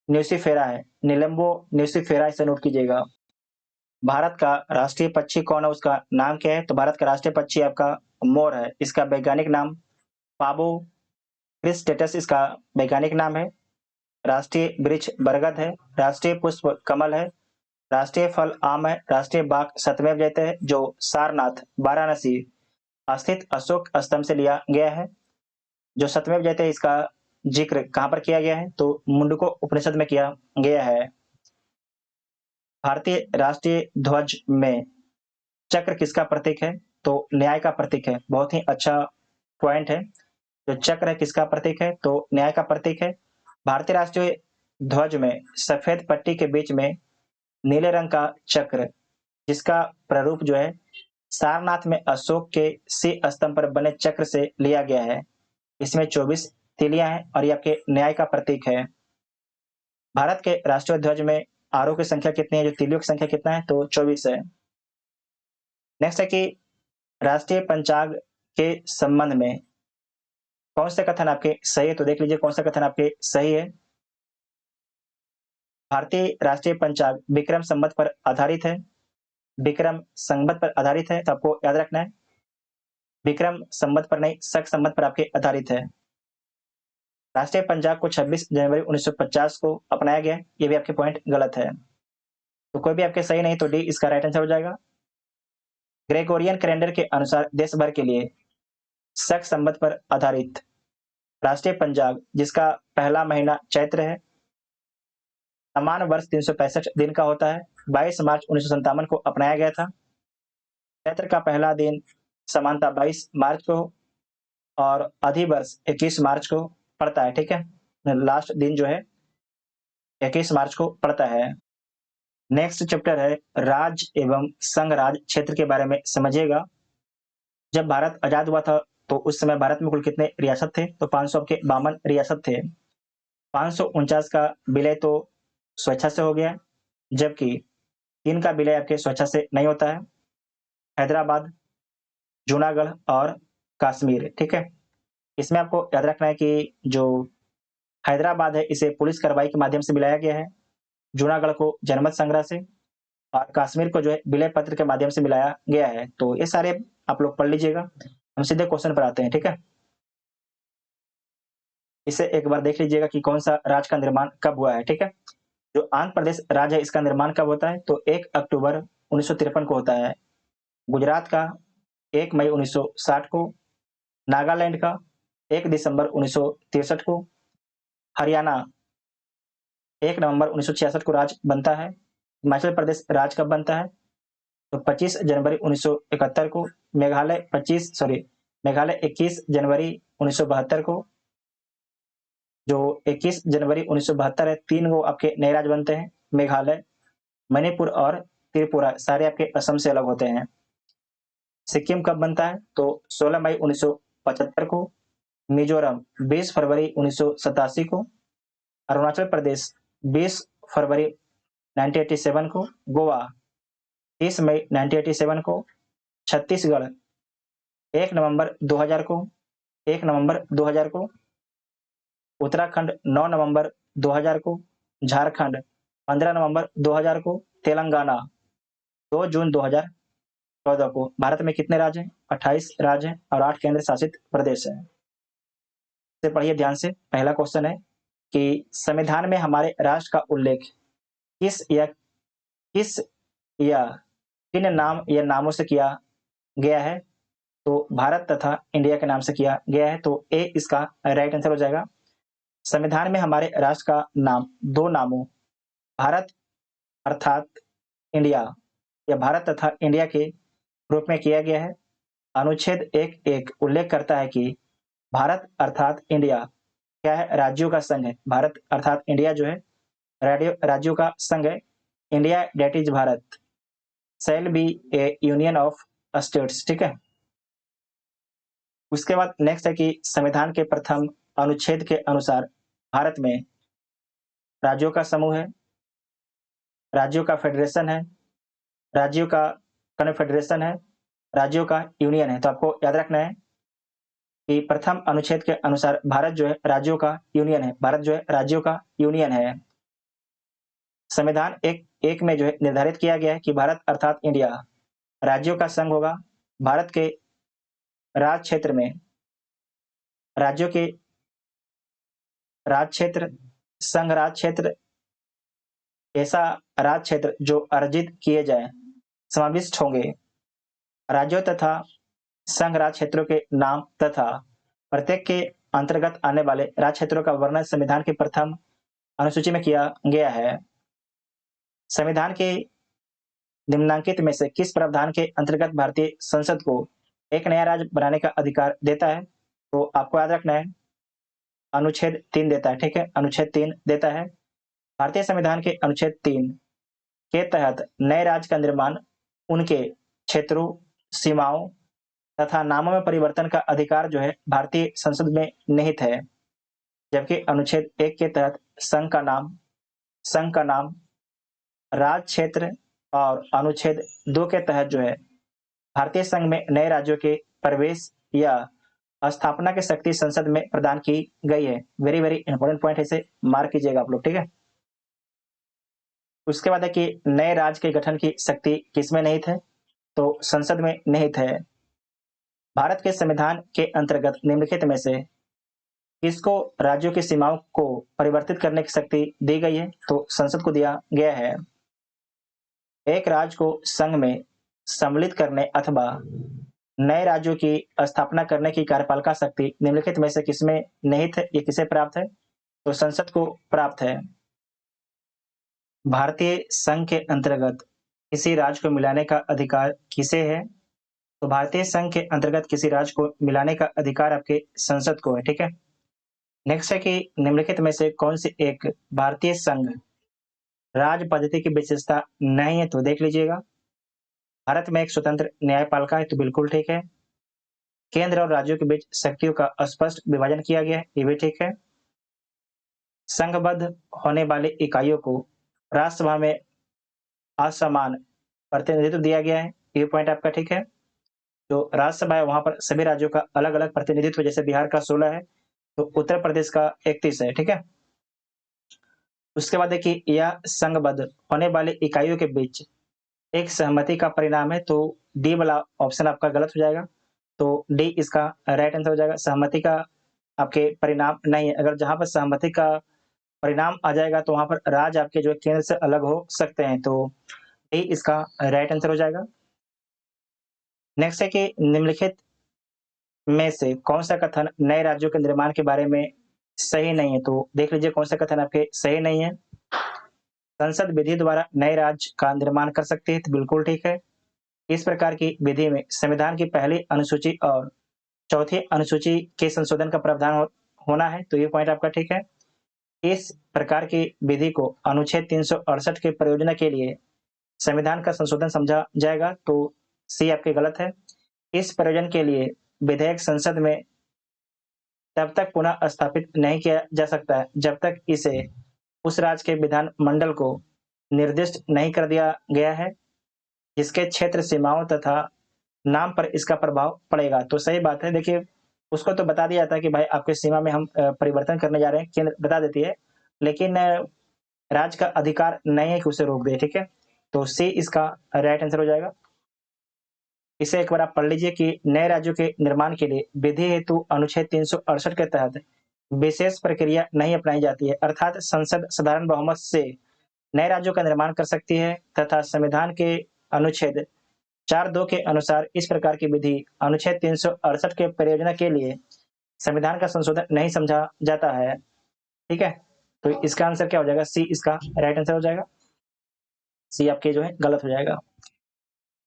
न्यूसीफेरा है। निलेम्बो न्यूसीफेरा, इसे नोट कीजिएगा। भारत का राष्ट्रीय पक्षी कौन है, उसका नाम क्या है, तो भारत का राष्ट्रीय पक्षी आपका मोर है। इसका वैज्ञानिक नाम पाबो क्रिस्टेटस इसका वैज्ञानिक नाम है। राष्ट्रीय वृक्ष बरगद है। राष्ट्रीय पुष्प कमल है। राष्ट्रीय फल आम है। राष्ट्रीय बाग सत्यमेव जयते है, जो सारनाथ वाराणसी स्थित अशोक स्तंभ से लिया गया है। जो सत्यमेव जयते इसका जिक्र कहां पर किया गया है, तो मुंडको उपनिषद में किया गया है। भारतीय राष्ट्रीय ध्वज में चक्र किसका प्रतीक है, तो न्याय का प्रतीक है। बहुत ही अच्छा पॉइंट है। जो चक्र है किसका प्रतीक है, तो न्याय का प्रतीक है। भारतीय राष्ट्रीय ध्वज में सफेद पट्टी के बीच में नीले रंग का चक्र, जिसका प्रारूप जो है सारनाथ में अशोक के सी स्तंभ पर बने चक्र से लिया गया है। इसमें 24 तीलियां हैं और ये आपके न्याय का प्रतीक है। भारत के राष्ट्रीय ध्वज में आरोह की संख्या कितनी है, जो तीलियों की संख्या कितना है, तो 24 है। नेक्स्ट है कि राष्ट्रीय पंचांग के संबंध में कौन से कथन आपके सही है, तो देख लीजिए कौन सा कथन आपके सही है। भारतीय राष्ट्रीय पंचांग विक्रम संवत पर आधारित है। विक्रम संवत पर आधारित है, तो आपको याद रखना है विक्रम संवत पर नहीं, शक संवत पर आपके आधारित है। राष्ट्रीय पंचांग को 26 जनवरी 1950 को अपनाया गया, ये भी आपके पॉइंट गलत है। तो कोई भी आपके सही नहीं, तो डी इसका राइट आंसर हो जाएगा। ग्रेगोरियन कैलेंडर के अनुसार देश भर के लिए शक संवत पर आधारित राष्ट्रीय पंचांग, जिसका पहला महीना चैत्र है, समान वर्ष 365 दिन का होता है, 22 मार्च 1957 को अपनाया गया था। चैत्र का पहला दिन समानता 22 मार्च को और अधिवर्ष 21 मार्च को पड़ता है। ठीक है। लास्ट दिन जो है 21 मार्च को पड़ता है। नेक्स्ट चैप्टर है राज्य एवं संघ राज क्षेत्र के बारे में समझिएगा। जब भारत आजाद हुआ था, तो उस समय भारत में कुल कितने रियासत थे, तो 552 रियासत थे। 549 का विलय तो स्वेच्छा से हो गया, जबकि 3 का विलय आपके स्वेच्छा से नहीं होता है। हैदराबाद, जूनागढ़ और कश्मीर। ठीक है। इसमें आपको याद रखना है कि जो हैदराबाद है, इसे पुलिस कार्रवाई के माध्यम से मिलाया गया है। जूनागढ़ को जनमत संग्रह से और कश्मीर को जो है विलय पत्र के माध्यम से मिलाया गया है। तो ये सारे आप लोग पढ़ लीजिएगा। हम सीधे क्वेश्चन पर आते हैं। ठीक है। इसे एक बार देख लीजिएगा कि कौन सा राज्य का निर्माण कब हुआ है। ठीक है। जो आंध्र प्रदेश राज्य है, इसका निर्माण कब होता है, तो 1 अक्टूबर 1953 को होता है। गुजरात का 1 मई 1960 को। नागालैंड का 1 दिसंबर 1963 को। हरियाणा 1 नवंबर 1966 को राज्य बनता है। हिमाचल प्रदेश राज्य कब बनता है, तो 25 जनवरी 1971 को। मेघालय 21 जनवरी 1972 को। जो 21 जनवरी 1972 है, 3 वो आपके नए राज्य बनते हैं, मेघालय, मणिपुर और त्रिपुरा, सारे आपके असम से अलग होते हैं। सिक्किम कब बनता है, तो 16 मई 1975 को। मिजोरम 20 फरवरी 1987 को। अरुणाचल प्रदेश 20 फरवरी 1987 को। गोवा 30 मई 1987 को। छत्तीसगढ़ 1 नवंबर 2000 को। 1 नवंबर 2000 को। उत्तराखंड 9 नवंबर 2000 को, झारखंड 15 नवंबर 2000 को, तेलंगाना 2 जून 2014 को। भारत में कितने राज्य हैं? 28 राज्य हैं और 8 केंद्र शासित प्रदेश हैं। से पढ़िए ध्यान से। पहला क्वेश्चन है कि संविधान में हमारे राष्ट्र का उल्लेख किस या किन नाम या नामों से किया गया है? तो भारत तथा इंडिया के नाम से किया गया है, तो ए इसका राइट आंसर हो जाएगा। संविधान में हमारे राष्ट्र का नाम 2 नामों भारत अर्थात इंडिया या भारत तथा इंडिया के रूप में किया गया है। अनुच्छेद 1 उल्लेख करता है कि भारत अर्थात इंडिया क्या है? राज्यों का संघ है। भारत अर्थात इंडिया जो है राज्यों का संघ है। India that is Bharat shall be a union of states, ठीक है। उसके बाद नेक्स्ट है कि संविधान के प्रथम अनुच्छेद के अनुसार भारत में राज्यों का समूह है, राज्यों का फेडरेशन है, राज्यों का कन्फेडरेशन है, राज्यों का यूनियन है। तो आपको याद रखना है कि प्रथम अनुच्छेद के अनुसार भारत जो है राज्यों का यूनियन है। भारत जो है राज्यों का यूनियन है। संविधान एक में जो है निर्धारित किया गया है कि भारत अर्थात इंडिया राज्यों का संघ होगा। भारत के राज्य क्षेत्र में राज्यों के राज्य क्षेत्र, संघ राज्य क्षेत्र, ऐसा राज्य क्षेत्र जो अर्जित किए जाए समाविष्ट होंगे। राज्यों तथा संघ राज्य क्षेत्रों के नाम तथा प्रत्येक के अंतर्गत आने वाले राज्य क्षेत्रों का वर्णन संविधान के प्रथम अनुसूची में किया गया है। संविधान के निम्नांकित में से किस प्रावधान के अंतर्गत भारतीय संसद को एक नया राज्य बनाने का अधिकार देता है? तो आपको याद रखना है अनुच्छेद 3 देता है, ठीक है। अनुच्छेद 3 देता है भारतीय संविधान के अनुच्छेद 3 के तहत नए राज्य का निर्माण उनके क्षेत्रों, सीमाओं तथा नामों में परिवर्तन का अधिकार जो है भारतीय संसद में निहित है। जबकि अनुच्छेद 1 के तहत संघ का नाम, राज्य क्षेत्र और अनुच्छेद 2 के तहत जो है भारतीय संघ में नए राज्यों के प्रवेश या स्थापना की शक्ति संसद में प्रदान की गई है। वेरी वेरी इंपॉर्टेंट पॉइंट है, इसे मार्क कीजिएगा आप लोग, ठीक है। उसके बाद है कि नए राज्य के गठन की शक्ति किसमें निहित है? तो संसद में निहित है। भारत के संविधान के अंतर्गत निम्नलिखित में से किसको राज्यों की सीमाओं को परिवर्तित करने की शक्ति दी गई है? तो संसद को दिया गया है। एक राज्य को संघ में सम्मिलित करने अथवा नए राज्यों की स्थापना करने की कार्यपालिका शक्ति निम्नलिखित में से किसमें निहित है? ये किसे प्राप्त है? तो संसद को प्राप्त है। भारतीय संघ के अंतर्गत किसी राज्य को मिलाने का अधिकार किसे है? तो भारतीय संघ के अंतर्गत किसी राज्य को मिलाने का अधिकार आपके संसद को है, ठीक है। नेक्स्ट है कि निम्नलिखित में से कौन सी एक भारतीय संघ राज्य पद्धति की विशेषता नहीं है? तो देख लीजिएगा, भारत में एक स्वतंत्र न्यायपालिका है, तो बिल्कुल ठीक है। केंद्र और राज्यों के बीच शक्तियों का स्पष्ट विभाजन किया गया है, ये भी ठीक है। संघबद्ध होने वाली इकाइयों को राज्यसभा में असमान प्रतिनिधित्व दिया गया है, ये पॉइंट आपका ठीक है। तो राज्यसभा है, वहां पर सभी राज्यों का अलग अलग प्रतिनिधित्व, जैसे बिहार का 16 है तो उत्तर प्रदेश का 31 है, ठीक है। उसके बाद देखिए, यह संघबद्ध होने वाली इकाइयों के बीच एक सहमति का परिणाम है, तो डी वाला ऑप्शन आपका गलत हो जाएगा। तो डी इसका राइट आंसर हो जाएगा। सहमति का आपके परिणाम नहीं है। अगर जहां पर सहमति का परिणाम आ जाएगा तो वहां पर राज्य आपके जो केंद्र से अलग हो सकते हैं, तो डी इसका राइट आंसर हो जाएगा। नेक्स्ट है कि निम्नलिखित में से कौन सा कथन नए राज्यों के निर्माण के बारे में सही नहीं है? तो देख लीजिए कौन सा कथन आपके सही नहीं है। संसद विधि द्वारा नए राज्य का निर्माण कर सकती है, तो बिल्कुल ठीक है। इस प्रकार की विधि में संविधान की पहली अनुसूची और चौथी अनुसूची के संशोधन का प्रावधान होना है, तो ये पॉइंट आपका ठीक है। इस प्रकार की विधि को अनुच्छेद 368 के परियोजना के लिए संविधान का संशोधन समझा जाएगा, तो सी आपके गलत है। इस प्रयोजन के लिए विधेयक संसद में तब तक पुनः स्थापित नहीं किया जा सकता है जब तक इसे उस राज्य के विधान मंडल को निर्दिष्ट नहीं कर दिया गया है जिसके क्षेत्र, सीमाओं तथा नाम पर इसका प्रभाव पड़ेगा। तो सही बात है। देखिए, उसको तो बता दिया जाता है कि भाई आपके सीमा में हम परिवर्तन करने जा रहे हैं, केंद्र बता देती है, लेकिन राज्य का अधिकार नहीं है कि उसे रोक दे, ठीक है। तो सी इसका राइट आंसर हो जाएगा। इसे एक बार आप पढ़ लीजिए कि नए राज्यों के निर्माण के लिए विधि हेतु अनुच्छेद 368 के तहत विशेष प्रक्रिया नहीं अपनाई जाती है, अर्थात संसद साधारण बहुमत से नए राज्यों का निर्माण कर सकती है तथा संविधान के अनुच्छेद 4(2) के अनुसार इस प्रकार की विधि अनुच्छेद 368 के परियोजना के लिए संविधान का संशोधन नहीं समझा जाता है, ठीक है। तो इसका आंसर क्या हो जाएगा? सी इसका राइट आंसर हो जाएगा। सी आपके जो है गलत हो जाएगा।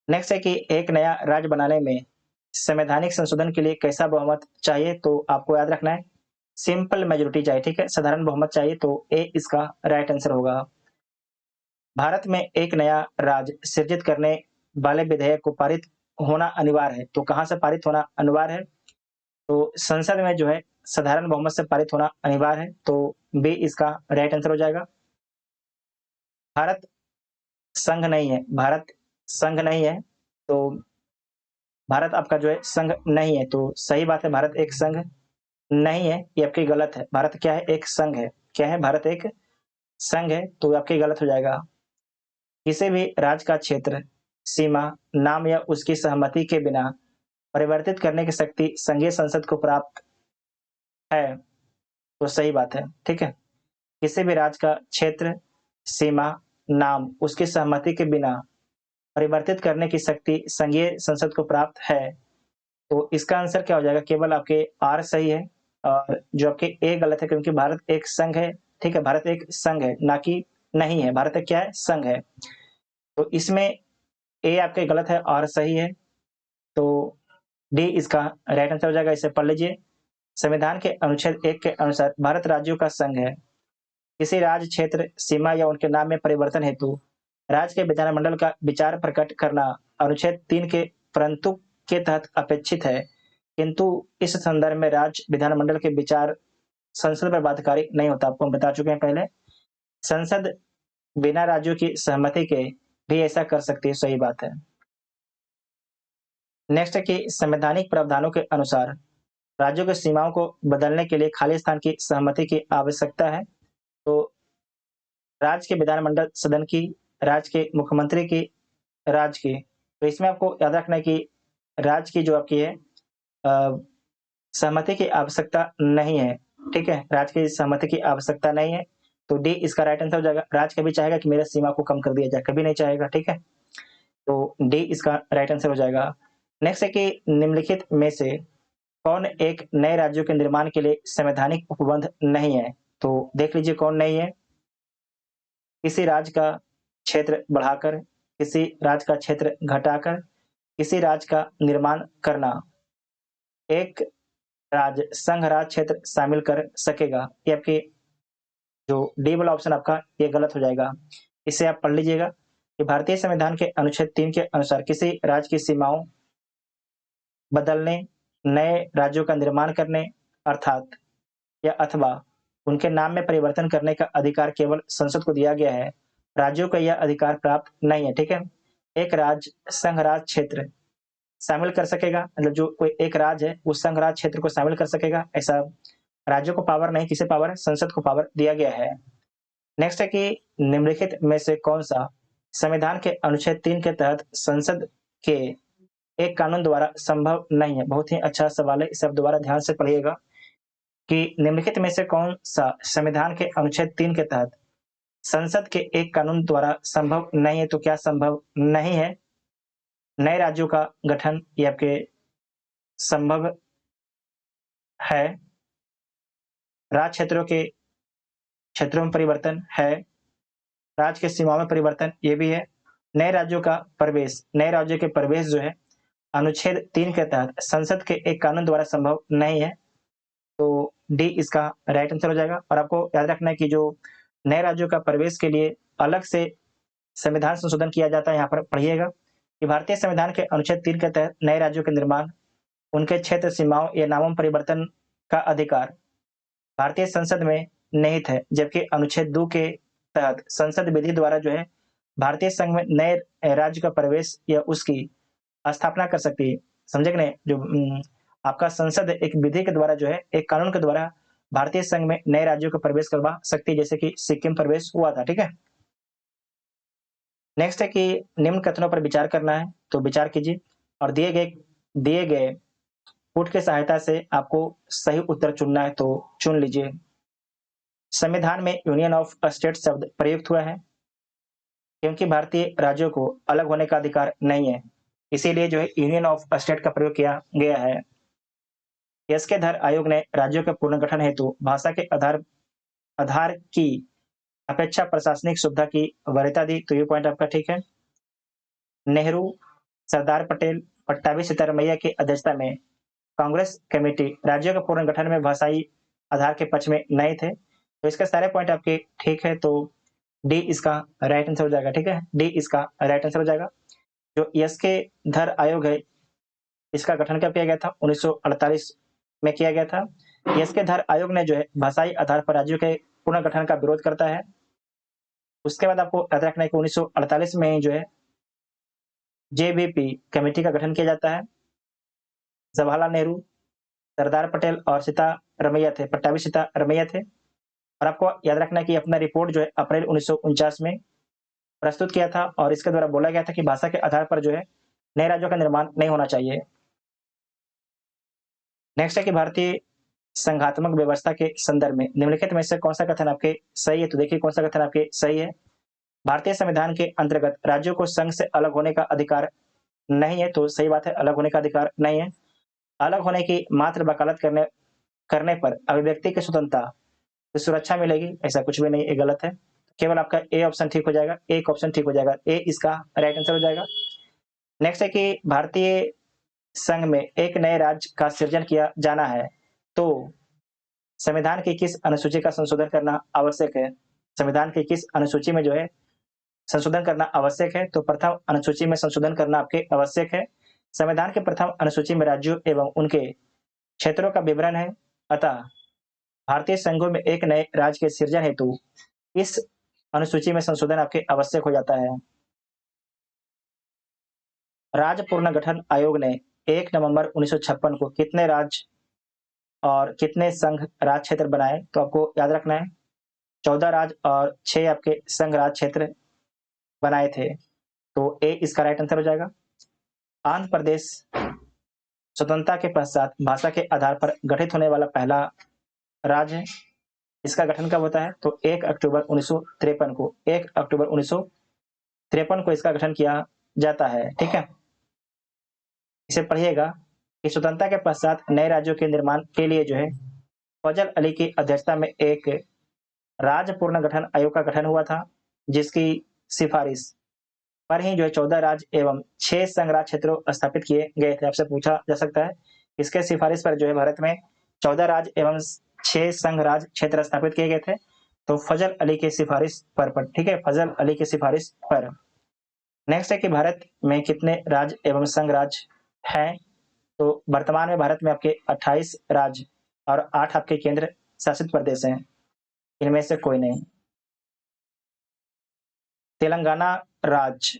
नेक्स्ट है कि एक नया राज्य बनाने में संवैधानिक संशोधन के लिए कैसा बहुमत चाहिए? तो आपको याद रखना है सिंपल मेजोरिटी चाहिए, ठीक है, साधारण बहुमत चाहिए। तो ए इसका राइट आंसर होगा। भारत में एक नया राज्य सृजित करने वाले विधेयक को पारित होना अनिवार्य है। तो कहां से पारित होना अनिवार्य है? तो संसद में जो है साधारण बहुमत से पारित होना अनिवार्य है। तो बी इसका राइट आंसर हो जाएगा। भारत संघ नहीं है, भारत संघ नहीं है, तो भारत आपका जो है संघ नहीं है। तो सही बात है, भारत एक संघ नहीं है, ये आपकी गलत है। भारत क्या है? एक संघ है। क्या है? भारत एक संघ है, तो आपकी गलत हो जाएगा। किसी भी राज्य का क्षेत्र, सीमा, नाम या उसकी सहमति के बिना परिवर्तित करने की शक्ति संघीय संसद को प्राप्त है। तो सही बात है, ठीक है। किसी भी राज्य का क्षेत्र, सीमा, नाम उसकी सहमति के बिना परिवर्तित करने की शक्ति संघीय संसद को प्राप्त है। तो इसका आंसर क्या हो जाएगा? केवल आपके आर सही है और जो आपके ए गलत है, क्योंकि भारत एक संघ है, ठीक है। भारत एक संघ है, ना कि नहीं है। भारत एक क्या है? संघ है। तो इसमें ए आपके गलत है और सही है। तो डी इसका राइट आंसर हो जाएगा। इसे पढ़ लीजिए। संविधान के अनुच्छेद 1 के अनुसार भारत राज्यों का संघ है। किसी राज्य, क्षेत्र, सीमा या उनके नाम में परिवर्तन हेतु राज्य के विधानमंडल का विचार प्रकट करना अनुच्छेद 3 के परंतु के तहत अपेक्षित है, किंतु इस संदर्भ में राज्य विधानमंडल के विचार संसद पर बाध्यकारी नहीं होता। आपको हम बता चुके हैं पहले। संसद बिना राज्यों की सहमति के भी ऐसा कर सकती है, सही बात है। नेक्स्ट है कि संवैधानिक प्रावधानों के अनुसार राज्यों की सीमाओं को बदलने के लिए खाली स्थान की सहमति की आवश्यकता है। तो राज्य के विधानमंडल सदन की, राज्य के मुख्यमंत्री की, राज्य की। तो इसमें आपको याद रखना है कि राज्य की जो आपकी है सहमति की आवश्यकता नहीं है, ठीक है। राज्य की सहमति की आवश्यकता नहीं है। तो डी इसका राइट आंसर हो जाएगा। राज्य कभी चाहेगा कि मेरे सीमा को कम कर दिया जाए? कभी नहीं चाहेगा, ठीक है। तो डी इसका राइट आंसर हो जाएगा। नेक्स्ट है कि निम्नलिखित में से कौन एक नए राज्यों के निर्माण के लिए संवैधानिक उपबंध नहीं है? तो देख लीजिए कौन नहीं है। किसी राज्य का क्षेत्र बढ़ाकर, किसी राज्य का क्षेत्र घटाकर, किसी राज्य का निर्माण करना, एक राज्य संघ राज्य क्षेत्र शामिल कर सकेगा। ये आपके जो डी वाला ऑप्शन आपका ये गलत हो जाएगा। इसे आप पढ़ लीजिएगा कि भारतीय संविधान के अनुच्छेद 3 के अनुसार किसी राज्य की सीमाओं बदलने, नए राज्यों का निर्माण करने अर्थात या अथवा उनके नाम में परिवर्तन करने का अधिकार केवल संसद को दिया गया है। राज्यों को यह अधिकार प्राप्त नहीं है, ठीक है। एक राज्य संघ राज्य क्षेत्र शामिल कर सकेगा, मतलब जो कोई एक राज्य है उस संघ राज्य क्षेत्र को शामिल कर सकेगा, ऐसा राज्यों को पावर नहीं, किसे पावर है? संसद को पावर दिया गया है। नेक्स्ट है कि निम्नलिखित में से कौन सा संविधान के अनुच्छेद 3 के तहत संसद के एक कानून द्वारा संभव नहीं है? बहुत ही अच्छा सवाल है, इसे आप दोबारा ध्यान से पढ़िएगा कि निम्नलिखित में से कौन सा संविधान के अनुच्छेद 3 के तहत संसद के एक कानून द्वारा संभव नहीं है? तो क्या संभव नहीं है? नए राज्यों का गठन ये आपके संभव है, राज्य क्षेत्रों में परिवर्तन है, राज्य के सीमाओं में परिवर्तन ये भी है, नए राज्यों का प्रवेश, नए राज्यों के प्रवेश जो है अनुच्छेद 3 के तहत संसद के एक कानून द्वारा संभव नहीं है। तो डी इसका राइट आंसर हो जाएगा। और आपको याद रखना है कि जो नए राज्यों का प्रवेश के लिए अलग से संविधान संशोधन किया जाता है, यहाँ पर पढ़िएगा कि भारतीय संविधान के अनुच्छेद 3 के तहत नए राज्यों के निर्माण, उनके क्षेत्र सीमाओं या नामों में परिवर्तन का अधिकार भारतीय संसद में निहित है, जबकि अनुच्छेद 2 के तहत संसद विधि द्वारा जो है भारतीय संघ में नए राज्य का प्रवेश या उसकी स्थापना कर सकती है। समझे कि नहीं? जो आपका संसद एक विधि के द्वारा जो है, एक कानून के द्वारा भारतीय संघ में नए राज्यों का प्रवेश करवा सकती है, जैसे कि सिक्किम प्रवेश हुआ था। ठीक है, नेक्स्ट है कि निम्न कथनों पर विचार करना है, तो विचार कीजिए और दिए गए पुट की सहायता से आपको सही उत्तर चुनना है, तो चुन लीजिए। संविधान में यूनियन ऑफ स्टेट शब्द प्रयुक्त हुआ है क्योंकि भारतीय राज्यों को अलग होने का अधिकार नहीं है, इसीलिए जो है यूनियन ऑफ स्टेट का प्रयोग किया गया है। यस के धर आयोग ने राज्यों के पुनर्गठन हेतु भाषा के आधार की अपेक्षा प्रशासनिक सुविधा की वरीयता दी, तो ये पॉइंट आपका ठीक है। नेहरू, सरदार पटेल, पट्टाभी सिद्धारमैया की अध्यक्षता में कांग्रेस कमेटी राज्यों के पुनर्गठन में भाषाई आधार के पक्ष में नहीं थे, तो इसके सारे पॉइंट आपके ठीक है, तो डी इसका राइट आंसर हो जाएगा। ठीक है, डी इसका राइट आंसर हो जाएगा। जो यस के धर आयोग है, इसका गठन कब किया गया था? 1948 में किया गया था। यस के धर आयोग ने जो है भाषाई आधार पर राज्यों के पुनर्गठन का विरोध करता है। उसके बाद आपको याद रखना है कि 1948 में ही जो है जेबीपी कमेटी का गठन किया जाता है। जवाहरलाल नेहरू, सरदार पटेल और सीतारमैया थे, पट्टाभी सीतारमैया थे। और आपको याद रखना है कि अपना रिपोर्ट जो है अप्रैल 1949 में प्रस्तुत किया था और इसके द्वारा बोला गया था कि भाषा के आधार पर जो है नए राज्यों का निर्माण नहीं होना चाहिए। नेक्स्ट है कि भारतीय संघात्मक व्यवस्था के संदर्भ में निम्नलिखित में से कौन सा कथन आपके सही है? तो देखिए कौन सा कथन आपके सही है। भारतीय संविधान के अंतर्गत राज्यों को संघ से अलग होने का अधिकार नहीं है, तो सही बात है, अलग होने का अधिकार नहीं है। अलग होने की मात्र वकालत करने करने पर अभिव्यक्ति की स्वतंत्रता तो सुरक्षा मिलेगी, ऐसा कुछ भी नहीं, ये गलत है। केवल आपका ए ऑप्शन ठीक हो जाएगा, एक ऑप्शन ठीक हो जाएगा, ए इसका राइट आंसर हो जाएगा। नेक्स्ट है कि भारतीय संघ में एक नए राज्य का सृजन किया जाना है, तो संविधान की किस अनुसूची का संशोधन करना आवश्यक है? संविधान की किस अनुसूची में जो है संशोधन करना आवश्यक है? तो प्रथम अनुसूची में संशोधन करना आपके आवश्यक है। संविधान के प्रथम अनुसूची में राज्यों एवं उनके क्षेत्रों का विवरण है, अतः भारतीय संघों में एक नए राज्य के सृजन हेतु इस अनुसूची में संशोधन आपके आवश्यक हो जाता है। राज्य पुनर्गठन आयोग ने 1 नवंबर 1956 को कितने राज्य और कितने संघ राज क्षेत्र बनाए? तो आपको याद रखना है 14 राज्य और 6 आपके संघ राज क्षेत्र बनाए थे, तो ए इसका राइट आंसर हो जाएगा। आंध्र प्रदेश स्वतंत्रता के पश्चात भाषा के आधार पर गठित होने वाला पहला राज्य है। इसका गठन कब होता है? तो 1 अक्टूबर 1953 को 1 अक्टूबर 1953 को इसका गठन किया जाता है। ठीक है, इसे पढ़िएगा कि स्वतंत्रता के पश्चात नए राज्यों के निर्माण के लिए जो है फजल अली की अध्यक्षता में एक राज्य पुनर्गठन आयोग का गठन हुआ था, जिसकी सिफारिश पर ही जो है 14 राज्य एवं 6 संघ राज क्षेत्रों स्थापित किए गए थे। आपसे पूछा जा सकता है इसके सिफारिश पर जो है भारत में 14 राज्य एवं 6 संघ राज क्षेत्र स्थापित किए गए थे, तो फजल अली की सिफारिश पर। ठीक है, फजल अली की सिफारिश पर। नेक्स्ट है कि भारत में कितने राज्य एवं संघ राज्य हैं? तो वर्तमान में भारत में आपके 28 राज्य और 8 आपके केंद्र शासित प्रदेश हैं, इनमें से कोई नहीं। तेलंगाना राज्य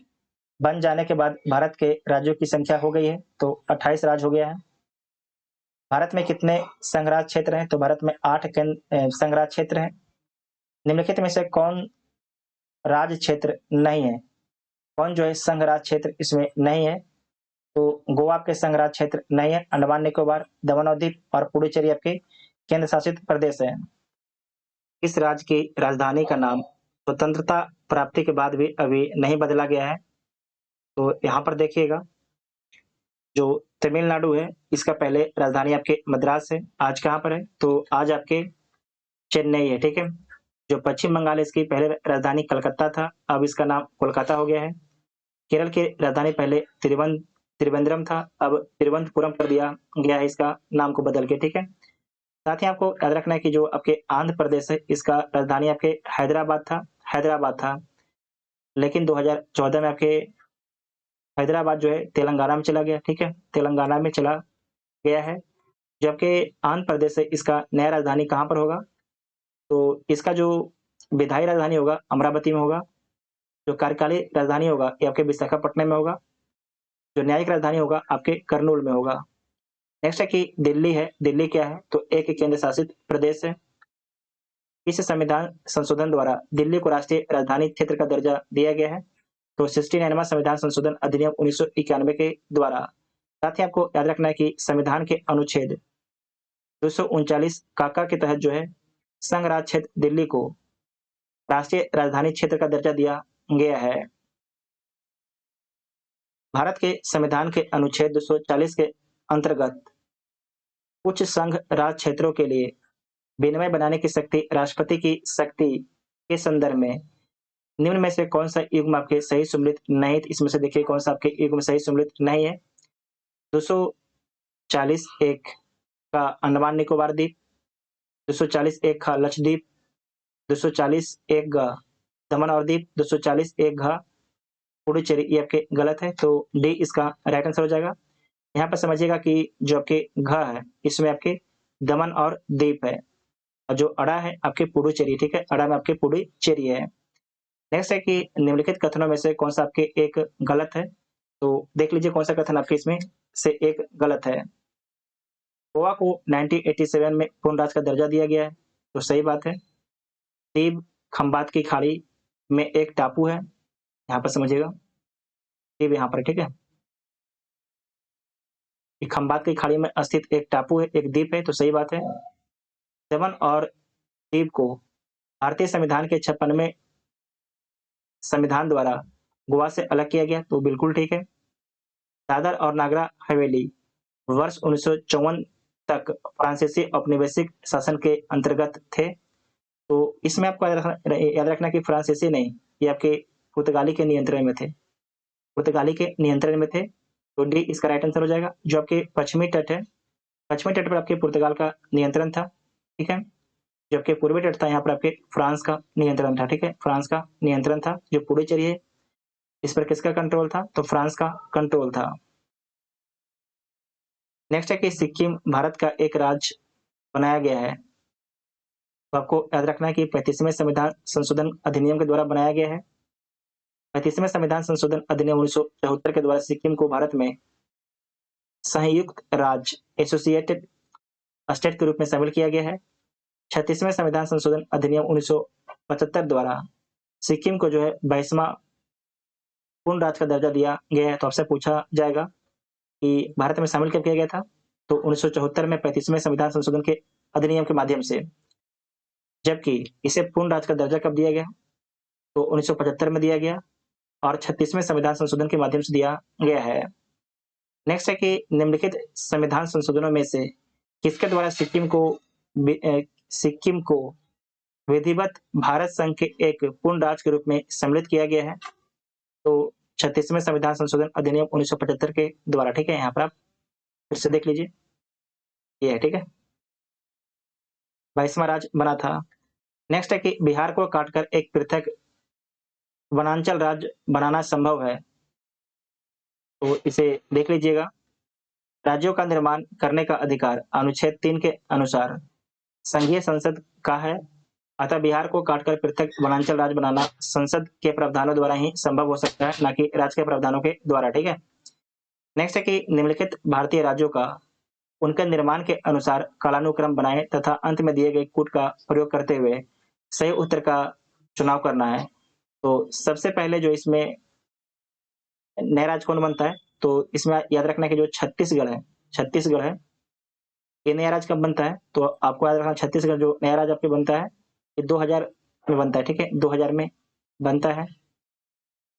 बन जाने के बाद भारत के राज्यों की संख्या हो गई है, तो 28 राज्य हो गया है। भारत में कितने संघ राज क्षेत्र हैं? तो भारत में 8 संघ राज क्षेत्र हैं। निम्नलिखित में से कौन राज्य क्षेत्र नहीं है? कौन जो है संघ राज क्षेत्र इसमें नहीं है? तो गोवा के संघ राज क्षेत्र नहीं है, अंडमान निकोबार, दमन और दीव और पुडुचेरी आपके केंद्र शासित प्रदेश है। इस राज्य की राजधानी का नाम स्वतंत्रता प्राप्ति के बाद भी अभी नहीं बदला गया है, तो यहाँ पर देखिएगा जो तमिलनाडु है इसका पहले राजधानी आपके मद्रास है, आज कहाँ पर है? तो आज आपके चेन्नई है। ठीक है, जो पश्चिम बंगाल है इसकी पहले राजधानी कलकत्ता था, अब इसका नाम कोलकाता हो गया है। केरल की राजधानी पहले त्रिवेंद्रम था, अब तिरुवनंतपुरम कर दिया गया है इसका नाम को बदल के। ठीक है, साथ ही आपको याद रखना है कि जो आपके आंध्र प्रदेश है इसका राजधानी आपके हैदराबाद था, लेकिन 2014 में आपके हैदराबाद जो है तेलंगाना में चला गया। ठीक है, तेलंगाना में चला गया है। जबकि आंध्र प्रदेश है इसका नया राजधानी कहाँ पर होगा? तो इसका जो विधायी राजधानी होगा अमरावती में होगा, जो कार्यकाली राजधानी होगा ये आपके विशाखापट्टनम में होगा, जो न्यायिक राजधानी होगा आपके कर्नूल में होगा। नेक्स्ट है कि दिल्ली है, दिल्ली क्या है? तो एक केंद्र शासित प्रदेश है। इस संविधान संशोधन द्वारा दिल्ली को राष्ट्रीय राजधानी क्षेत्र का दर्जा दिया गया है। तो 69वां संविधान संशोधन अधिनियम 1991 के द्वारा। साथ ही आपको याद रखना है कि संविधान के अनुच्छेद 239 काका के तहत जो है संघ राज क्षेत्र दिल्ली को राष्ट्रीय राजधानी क्षेत्र का दर्जा दिया गया है। भारत के संविधान के अनुच्छेद 240 के अंतर्गत कुछ संघ राज क्षेत्रों के लिए विनिमय बनाने की शक्ति राष्ट्रपति की शक्ति के संदर्भ में निम्न में से कौन सा युग्म आपके सही सम्मिलित नहीं? इसमें से देखिए कौन सा आपके युग्म सही सम्मिलित नहीं है। 240 एक का अंडमान निकोबार द्वीप, 240 एक का लक्षद्वीप, 240 एक गा दमन और द्वीप, 240 एक घा पुडुचेरी। ये आपके गलत है, तो डी इसका राइट आंसर हो जाएगा। यहाँ पर समझिएगा कि जो आपके घ है इसमें आपके दमन और द्वीप है और जो अड़ा है आपके पुडुचेरी, ठीक है, अड़ा में आपके पुडुचेरी है। नेक्स्ट है कि निम्नलिखित कथनों में से कौन सा आपके एक गलत है? तो देख लीजिए कौन सा कथन आपके इसमें से एक गलत है। गोवा को 1987 में पूर्ण राज्य का दर्जा दिया गया है, तो सही बात है। दीव खंबात की खाड़ी में एक टापू है, यहाँ पर समझिएगा, दीव यहाँ पर, ठीक है, खंबात की खाड़ी में स्थित एक टापू है, एक द्वीप है, तो सही बात है। दमन और दीव को भारतीय संविधान के 56वें संविधान द्वारा गोवा से अलग किया गया, तो बिल्कुल ठीक है। दादर और नागरा हवेली वर्ष 1954 तक फ्रांसीसी औपनिवेशिक शासन के अंतर्गत थे। तो इसमें आपको याद रखना कि फ्रांसीसी नहीं, ये आपके पुर्तगाली के नियंत्रण में थे, पुर्तगाली के नियंत्रण में थे, तो डी इसका राइट आंसर हो जाएगा। जो आपके पश्चिमी तट है, पश्चिमी तट पर आपके पुर्तगाल का नियंत्रण था, ठीक है। जो आपके पूर्वी तट था यहाँ पर आपके फ्रांस का नियंत्रण था, ठीक है, फ्रांस का नियंत्रण था। जो पुडुचेरी है इस पर किसका कंट्रोल था? तो फ्रांस का कंट्रोल था। नेक्स्ट है कि सिक्किम भारत का एक राज्य बनाया गया है, तो आपको याद रखना है कि 35वें संविधान संशोधन अधिनियम के द्वारा बनाया गया है। 35वें संविधान संशोधन अधिनियम 1974 के द्वारा सिक्किम को भारत में संयुक्त राज्य एसोसिएटेड स्टेट के रूप में शामिल किया गया है। 36वें संविधान संशोधन अधिनियम 1975 द्वारा सिक्किम को जो है 22वां पूर्ण राज्य का दर्जा दिया गया है। तो आपसे पूछा जाएगा कि भारत में शामिल कब किया गया था? तो 1974 में 35वें संविधान संशोधन के अधिनियम के माध्यम से। जबकि इसे पूर्ण राज्य का दर्जा कब दिया गया? तो 1975 में दिया गया और 36वें संविधान संशोधन के माध्यम से दिया गया है। नेक्स्ट है कि निम्नलिखित संविधान संशोधनों में से किसके द्वारा सिक्किम को विधिवत भारत संघ के एक पूर्ण राज्य के रूप में सम्मिलित किया गया है? तो 36वें संविधान संशोधन अधिनियम 1975 के द्वारा, ठीक है। यहाँ पर आप फिर से देख लीजिए, ये है, ठीक है, 22वां राज्य बना था। नेक्स्ट है कि बिहार को काटकर एक पृथक वनांचल राज्य बनाना संभव है, तो इसे देख लीजिएगा। राज्यों का निर्माण करने का अधिकार अनुच्छेद 3 के अनुसार संघीय संसद का है, अतः बिहार को काटकर पृथक वनांचल राज्य बनाना संसद के प्रावधानों द्वारा ही संभव हो सकता है, न कि राज्य के प्रावधानों के द्वारा, ठीक है। नेक्स्ट है कि निम्नलिखित भारतीय राज्यों का उनके निर्माण के अनुसार कालानुक्रम बनाए तथा अंत में दिए गए कूट का प्रयोग करते हुए सही उत्तर का चुनाव करना है। तो सबसे पहले जो इसमें नया राज्य कौन बनता है? तो इसमें याद रखना कि जो छत्तीसगढ़ है, ये नया राज्य कब बनता है? तो आपको याद रखना छत्तीसगढ़ जो नया राज्य आपके बनता है ये 2000 में बनता है, ठीक है, 2000 में बनता है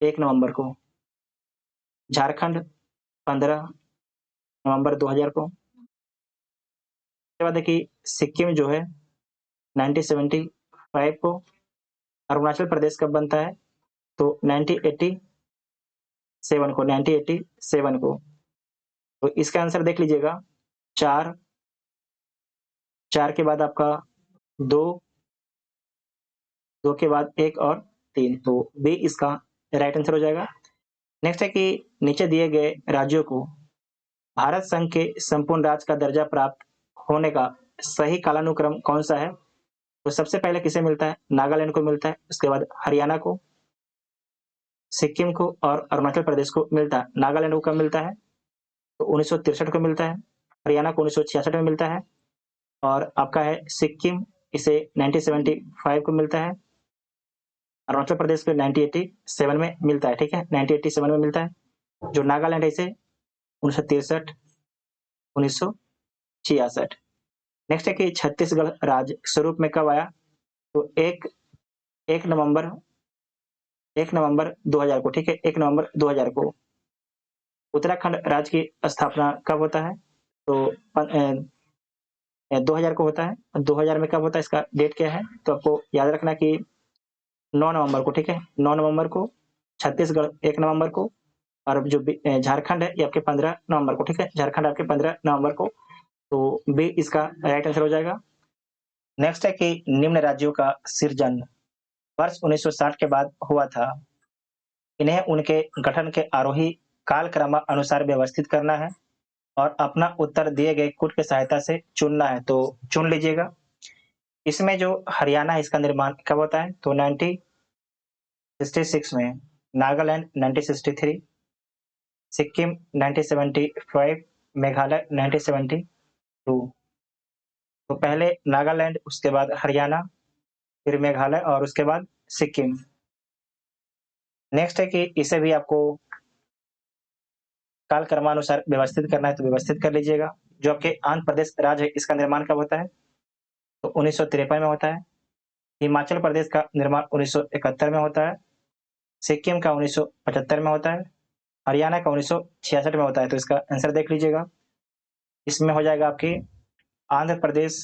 1 नवंबर को। झारखंड 15 नवंबर 2000 को। उसके बाद है कि सिक्किम जो है 1975 को। अरुणाचल प्रदेश कब बनता है? तो 1987 को। तो इसका आंसर देख लीजिएगा, 4 के बाद आपका 2 के बाद 1 और 3, तो बी इसका राइट आंसर हो जाएगा। नेक्स्ट है कि नीचे दिए गए राज्यों को भारत संघ के संपूर्ण राज्य का दर्जा प्राप्त होने का सही कालानुक्रम कौन सा है? तो सबसे पहले किसे मिलता है? नागालैंड को मिलता है, उसके बाद हरियाणा को, सिक्किम को और अरुणाचल प्रदेश को मिलता है। नागालैंड को कब मिलता है? तो 1963 को मिलता है, हरियाणा को 1966 में मिलता है, और आपका है सिक्किम, इसे 1975 को मिलता है। अरुणाचल प्रदेश को 1987 में मिलता है, ठीक है, 1987 में मिलता है। जो नागालैंड है इसे 1963, 1966। नेक्स्ट है कि छत्तीसगढ़ राज्य स्वरूप में कब आया? तो एक नवंबर 2000 को, ठीक है, 1 नवंबर 2000 को। उत्तराखंड राज्य की स्थापना कब होता है? तो 2000 को होता है। 2000 में कब होता है, इसका डेट क्या है? तो आपको याद रखना कि 9 नवंबर को, ठीक है, 9 नवंबर को। छत्तीसगढ़ 1 नवंबर को, और जो झारखंड है ये आपके 15 नवंबर को, ठीक है, झारखंड आपके 15 नवंबर को। तो बी इसका राइट आंसर हो जाएगा। नेक्स्ट है कि निम्न राज्यों का सृजन वर्ष 1960 के बाद हुआ था। इन्हें उनके गठन के आरोही कालक्रमानुसार व्यवस्थित करना है और अपना उत्तर दिए गए कोड की सहायता से चुनना है, तो चुन लीजिएगा। इसमें जो हरियाणा है इसका निर्माण कब होता है? तो 1966 में, नागालैंड 1963, सिक्किम 1975, मेघालय 1972। तो पहले नागालैंड, उसके बाद हरियाणा, फिर मेघालय और उसके बाद सिक्किम। नेक्स्ट है कि इसे भी आपको काल क्रमानुसार व्यवस्थित करना है, तो व्यवस्थित कर लीजिएगा। जो आपके आंध्र प्रदेश राज्य है इसका निर्माण कब होता है? तो 1953 में होता है। हिमाचल प्रदेश का निर्माण 1971 में होता है। सिक्किम का 1975 में होता है। हरियाणा का 1966 में होता है। तो इसका आंसर देख लीजिएगा। इसमें हो जाएगा आपके आंध्र प्रदेश,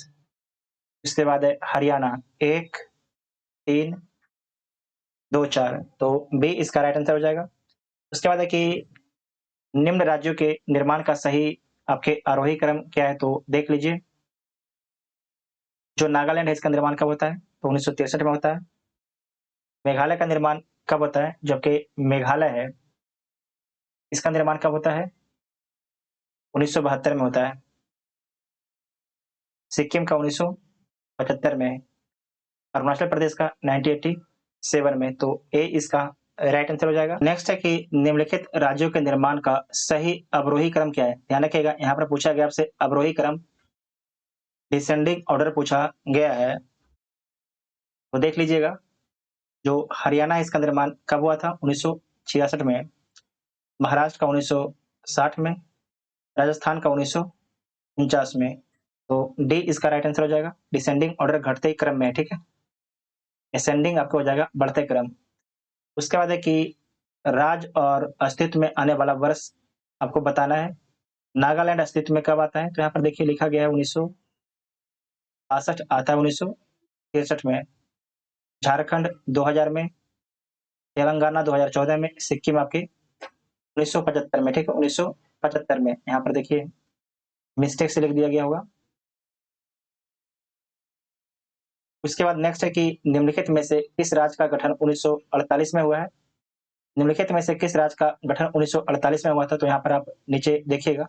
इसके बाद है हरियाणा 1, 3, 2, 4। तो बी इसका राइट आंसर हो जाएगा। उसके बाद है कि निम्न राज्यों के निर्माण का सही आपके आरोही क्रम क्या है, तो देख लीजिए। जो नागालैंड है इसका निर्माण कब होता है? तो 1963 में होता है। मेघालय का निर्माण कब होता है? जबकि मेघालय है इसका निर्माण कब होता है? 1972 में होता है। सिक्किम का 1975 में। अरुणाचल प्रदेश का 1987 में। तो ए इसका राइट आंसर हो जाएगा। नेक्स्ट है कि निम्नलिखित राज्यों के निर्माण का सही अवरोही क्रम क्या है? ध्यान रखिएगा, यहाँ पर पूछा गया आपसे अवरोही क्रम, डिसेंडिंग ऑर्डर पूछा गया है, तो देख लीजिएगा। जो हरियाणा है इसका निर्माण कब हुआ था? 1966 में। महाराष्ट्र का 1960 में। राजस्थान का 1949 में। तो डी इसका राइट आंसर हो जाएगा। डिसेंडिंग ऑर्डर घटते क्रम में है, ठीक है, असेंडिंग आपको हो जाएगा बढ़ते क्रम। उसके बाद है कि राज्य और अस्तित्व में आने वाला वर्ष आपको बताना है। नागालैंड अस्तित्व में कब आता है? तो यहाँ पर देखिए लिखा गया है 1962 आता है 1963 में। झारखंड 2000 में। तेलंगाना 2014 में। सिक्किम आपके 1975 में, ठीक है, 1975 में। यहाँ पर देखिए मिस्टेक से लिख दिया गया होगा। उसके बाद नेक्स्ट है कि निम्नलिखित में से किस राज्य का गठन 1948 में हुआ है? निम्नलिखित में से किस राज्य का गठन 1948 में हुआ था? तो यहाँ पर आप नीचे देखिएगा,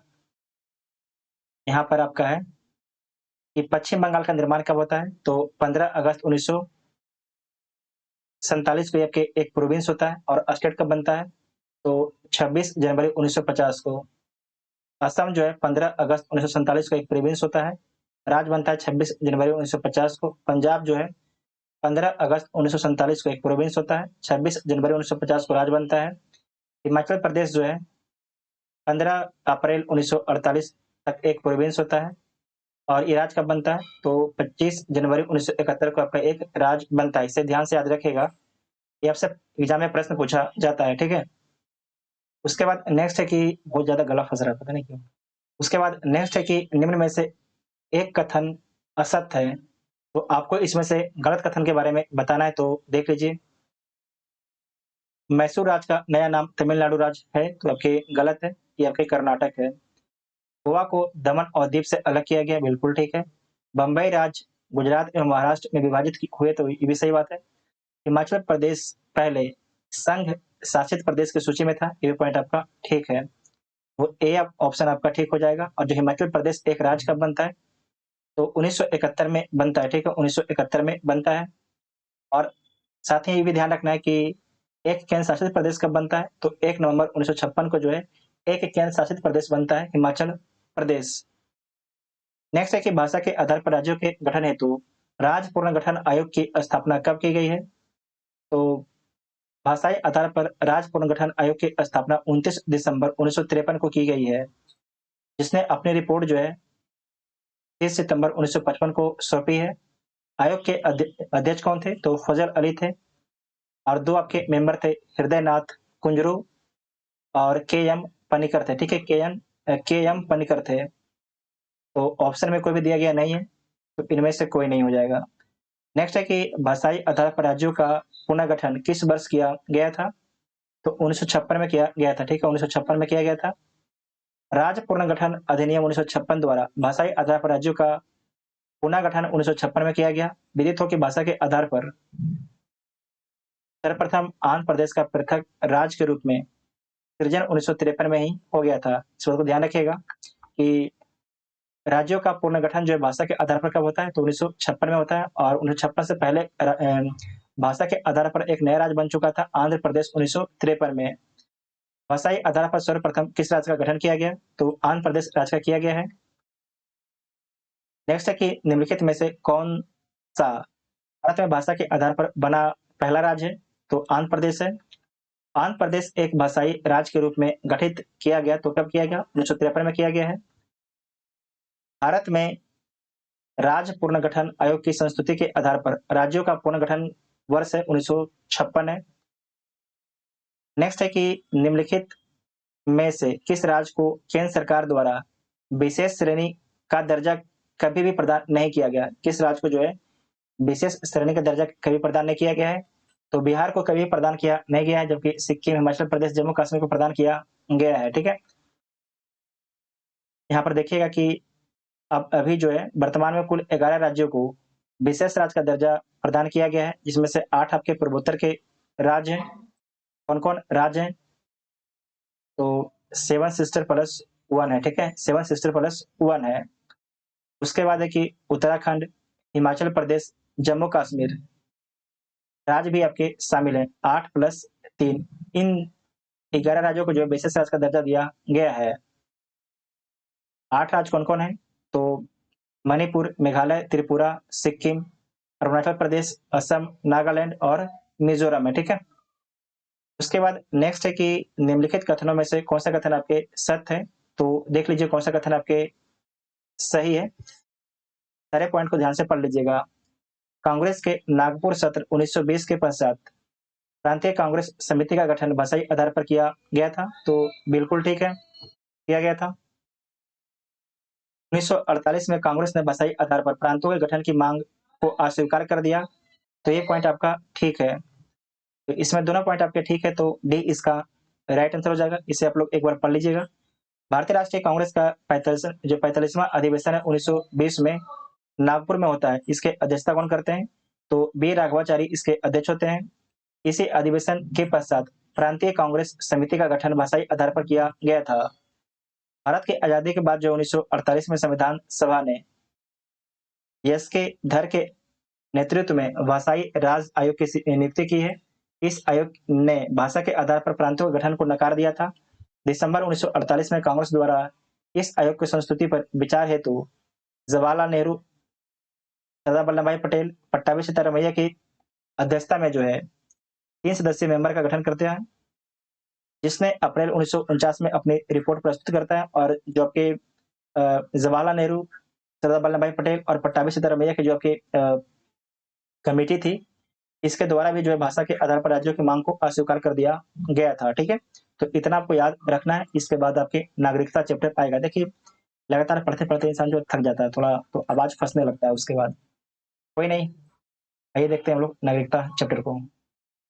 यहाँ पर आपका है कि पश्चिम बंगाल का निर्माण कब होता है? तो 15 अगस्त 1947 को आपके एक प्रोविंस होता है। और स्टेट कब बनता है? तो 26 जनवरी 1950 को। असम जो है 15 अगस्त 1947 को एक प्रोविंस होता है। राज्य बनता है 26 जनवरी 1950 को। पंजाब जो है 15 अगस्त 1947 को एक प्रोविंस होता है। 26 जनवरी 1950 को राज्य बनता है। हिमाचल प्रदेश जो है 15 अप्रैल 1948 तक एक प्रोविंस होता है। और ये राज्य कब बनता है? तो 25 जनवरी 1971 को आपका एक राज्य बनता है। इसे ध्यान से याद रखिएगा, ये आपसे एग्जाम में प्रश्न पूछा जाता है, ठीक है। उसके बाद नेक्स्ट है कि बहुत ज्यादा गला फंस रहा है, पता नहीं क्यों। उसके बाद नेक्स्ट है कि निम्न में से एक कथन असत्य है, तो आपको इसमें से गलत कथन के बारे में बताना है, तो देख लीजिए। मैसूर राज्य का नया नाम तमिलनाडु राज्य है, तो आपके गलत है, ये आपके कर्नाटक है। गोवा को दमन और दीप से अलग किया गया, बिल्कुल ठीक है। बम्बई राज्य गुजरात एवं महाराष्ट्र में विभाजित हुए, तो ये भी सही बात है। हिमाचल प्रदेश पहले संघ शासित प्रदेश की सूची में था, ये पॉइंट आपका ठीक है। वो ए ऑप्शन आपका ठीक हो जाएगा। और जो हिमाचल प्रदेश एक राज्य कब बनता है? तो 1971 में बनता है, ठीक है, 1971 में बनता है। और साथ ही ये भी ध्यान रखना है कि एक केंद्र शासित प्रदेश कब बनता है? तो 1 नवंबर 1956 को जो है एक केंद्र शासित प्रदेश बनता है, हिमाचल प्रदेश। नेक्स्ट है कि भाषा के आधार पर राज्यों के गठन हेतु राज्य पुनर्गठन आयोग की स्थापना कब की गई है? तो भाषाई आधार पर राज्य पुनर्गठन आयोग की स्थापना 29 दिसंबर 1953 को की गई है, जिसने अपनी रिपोर्ट जो है 30 सितंबर 1955 को सौंपी है। आयोग के अध्यक्ष कौन थे? तो फजल अली थे और 2 आपके मेंबर थे, हृदय नाथ कुंजरू और के.एम. पनिकर थे। ठीक है, के.एम. पनिकर थे। तो ऑप्शन में कोई भी दिया गया नहीं है, तो इनमें से कोई नहीं हो जाएगा। नेक्स्ट है कि भाषाई आधार पर राज्यों का पुनर्गठन किस वर्ष किया गया था? तो 1956 में किया गया था। ठीक है, 1956 में किया गया था। राज्य पुनर्गठन अधिनियम 1956 द्वारा भाषाई आधार पर राज्यों का पुनर्गठन 1956 में किया गया। विदित हो कि भाषा के आधार पर सर्वप्रथम आंध्र प्रदेश का पृथक राज्य के रूप में सृजन 1953 में ही हो गया था। इस बात को ध्यान रखिएगा कि राज्यों का पुनर्गठन जो है भाषा के आधार पर कब होता है? तो 1956 में होता है और 1956 से पहले भाषा के आधार पर एक नया राज्य बन चुका था आंध्र प्रदेश 1953 में। भाषाई आधार पर सर्वप्रथम किस राज्य का गठन किया गया? तो आंध्र प्रदेश राज्य का किया गया है। नेक्स्ट है कि निम्नलिखित में से कौन सा भारत में भाषा के आधार पर बना पहला राज्य है? तो आंध्र प्रदेश है। आंध्र प्रदेश एक भाषाई राज्य के रूप में गठित किया गया, तो कब किया गया? 1953 में किया गया है। भारत में राज्य पुनर्गठन आयोग की संस्तुति के आधार पर राज्यों का पुनर्गठन वर्ष है 1956 है। नेक्स्ट है कि निम्नलिखित में से किस राज्य को केंद्र सरकार द्वारा विशेष श्रेणी का दर्जा कभी भी प्रदान नहीं किया गया? किस राज्य को जो है विशेष श्रेणी का दर्जा कभी प्रदान नहीं किया गया है? तो बिहार को कभी प्रदान किया नहीं गया है, जबकि सिक्किम, हिमाचल प्रदेश, जम्मू कश्मीर को प्रदान किया गया है। ठीक है, यहाँ पर देखिएगा कि अब अभी जो है वर्तमान में कुल 11 राज्यों को विशेष राज्य का दर्जा प्रदान किया गया है, जिसमें से 8 आपके पूर्वोत्तर के राज्य हैं। कौन कौन राज्य हैं? तो 7 सिस्टर प्लस 1 है। ठीक है, 7 सिस्टर प्लस 1 है। उसके बाद है कि उत्तराखंड, हिमाचल प्रदेश, जम्मू कश्मीर राज्य भी आपके शामिल हैं, 8 प्लस 3। इन 11 राज्यों को जो विशेष राज्य का दर्जा दिया गया है। 8 राज्य कौन कौन है? तो मणिपुर, मेघालय, त्रिपुरा, सिक्किम, अरुणाचल प्रदेश, असम, नागालैंड और मिजोरम है। ठीक है, उसके बाद नेक्स्ट है कि निम्नलिखित कथनों में से कौन सा कथन आपके सत्य है? तो देख लीजिए कौन सा कथन आपके सही है। सारे पॉइंट को ध्यान से पढ़ लीजिएगा। कांग्रेस के नागपुर सत्र 1920 के पश्चात प्रांतीय कांग्रेस समिति का गठन भाषाई आधार पर किया गया था, तो बिल्कुल ठीक है, किया गया था। 1948 में कांग्रेस ने भाषाई आधार पर प्रांतों के गठन की मांग को अस्वीकार कर दिया, तो ये पॉइंट आपका ठीक है। तो इसमें दोनों पॉइंट आपके ठीक है, तो डी इसका राइट आंसर हो जाएगा। इसे आप लोग एक बार पढ़ लीजिएगा। भारतीय राष्ट्रीय कांग्रेस का 45वां अधिवेशन है 1920 में नागपुर में होता है। इसके अध्यक्षता कौन करते हैं? तो बी राघवाचारी इसके अध्यक्ष होते हैं। इसी अधिवेशन के पश्चात प्रांतीय कांग्रेस समिति का गठन भाषाई आधार पर किया गया था। भारत की आजादी के बाद जो 1948 में संविधान सभा ने एस के धर के नेतृत्व में भाषाई राज आयोग की नियुक्ति की है। इस आयोग ने भाषा के आधार पर प्रांतों के गठन को नकार दिया था। दिसंबर 1948 में कांग्रेस द्वारा इस आयोग की संस्तुति पर विचार हेतु जवाहरलाल नेहरू, सरदार वल्लभ भाई पटेल, पट्टाभी सीतारमैया की अध्यक्षता में जो है 3 सदस्यीय मेंबर का गठन करते हैं, जिसने अप्रैल 1949 में अपनी रिपोर्ट प्रस्तुत करता है। और जो आपके जवाहरलाल नेहरू, सरदार वल्लभ भाई पटेल और पट्टाभी सीतारमैया की जो आपकी कमेटी थी, इसके द्वारा भी जो है भाषा के आधार पर राज्यों की मांग को अस्वीकार कर दिया गया था। ठीक है, तो इतना आपको याद रखना है। इसके बाद आपके नागरिकता चैप्टर आएगा। देखिए लगातार पढ़ते पढ़ते इंसान जो थक जाता है थोड़ा, तो आवाज फंसने लगता है उसके बाद। कोई नहीं, आइए देखते हैं हम लोग नागरिकता चैप्टर को।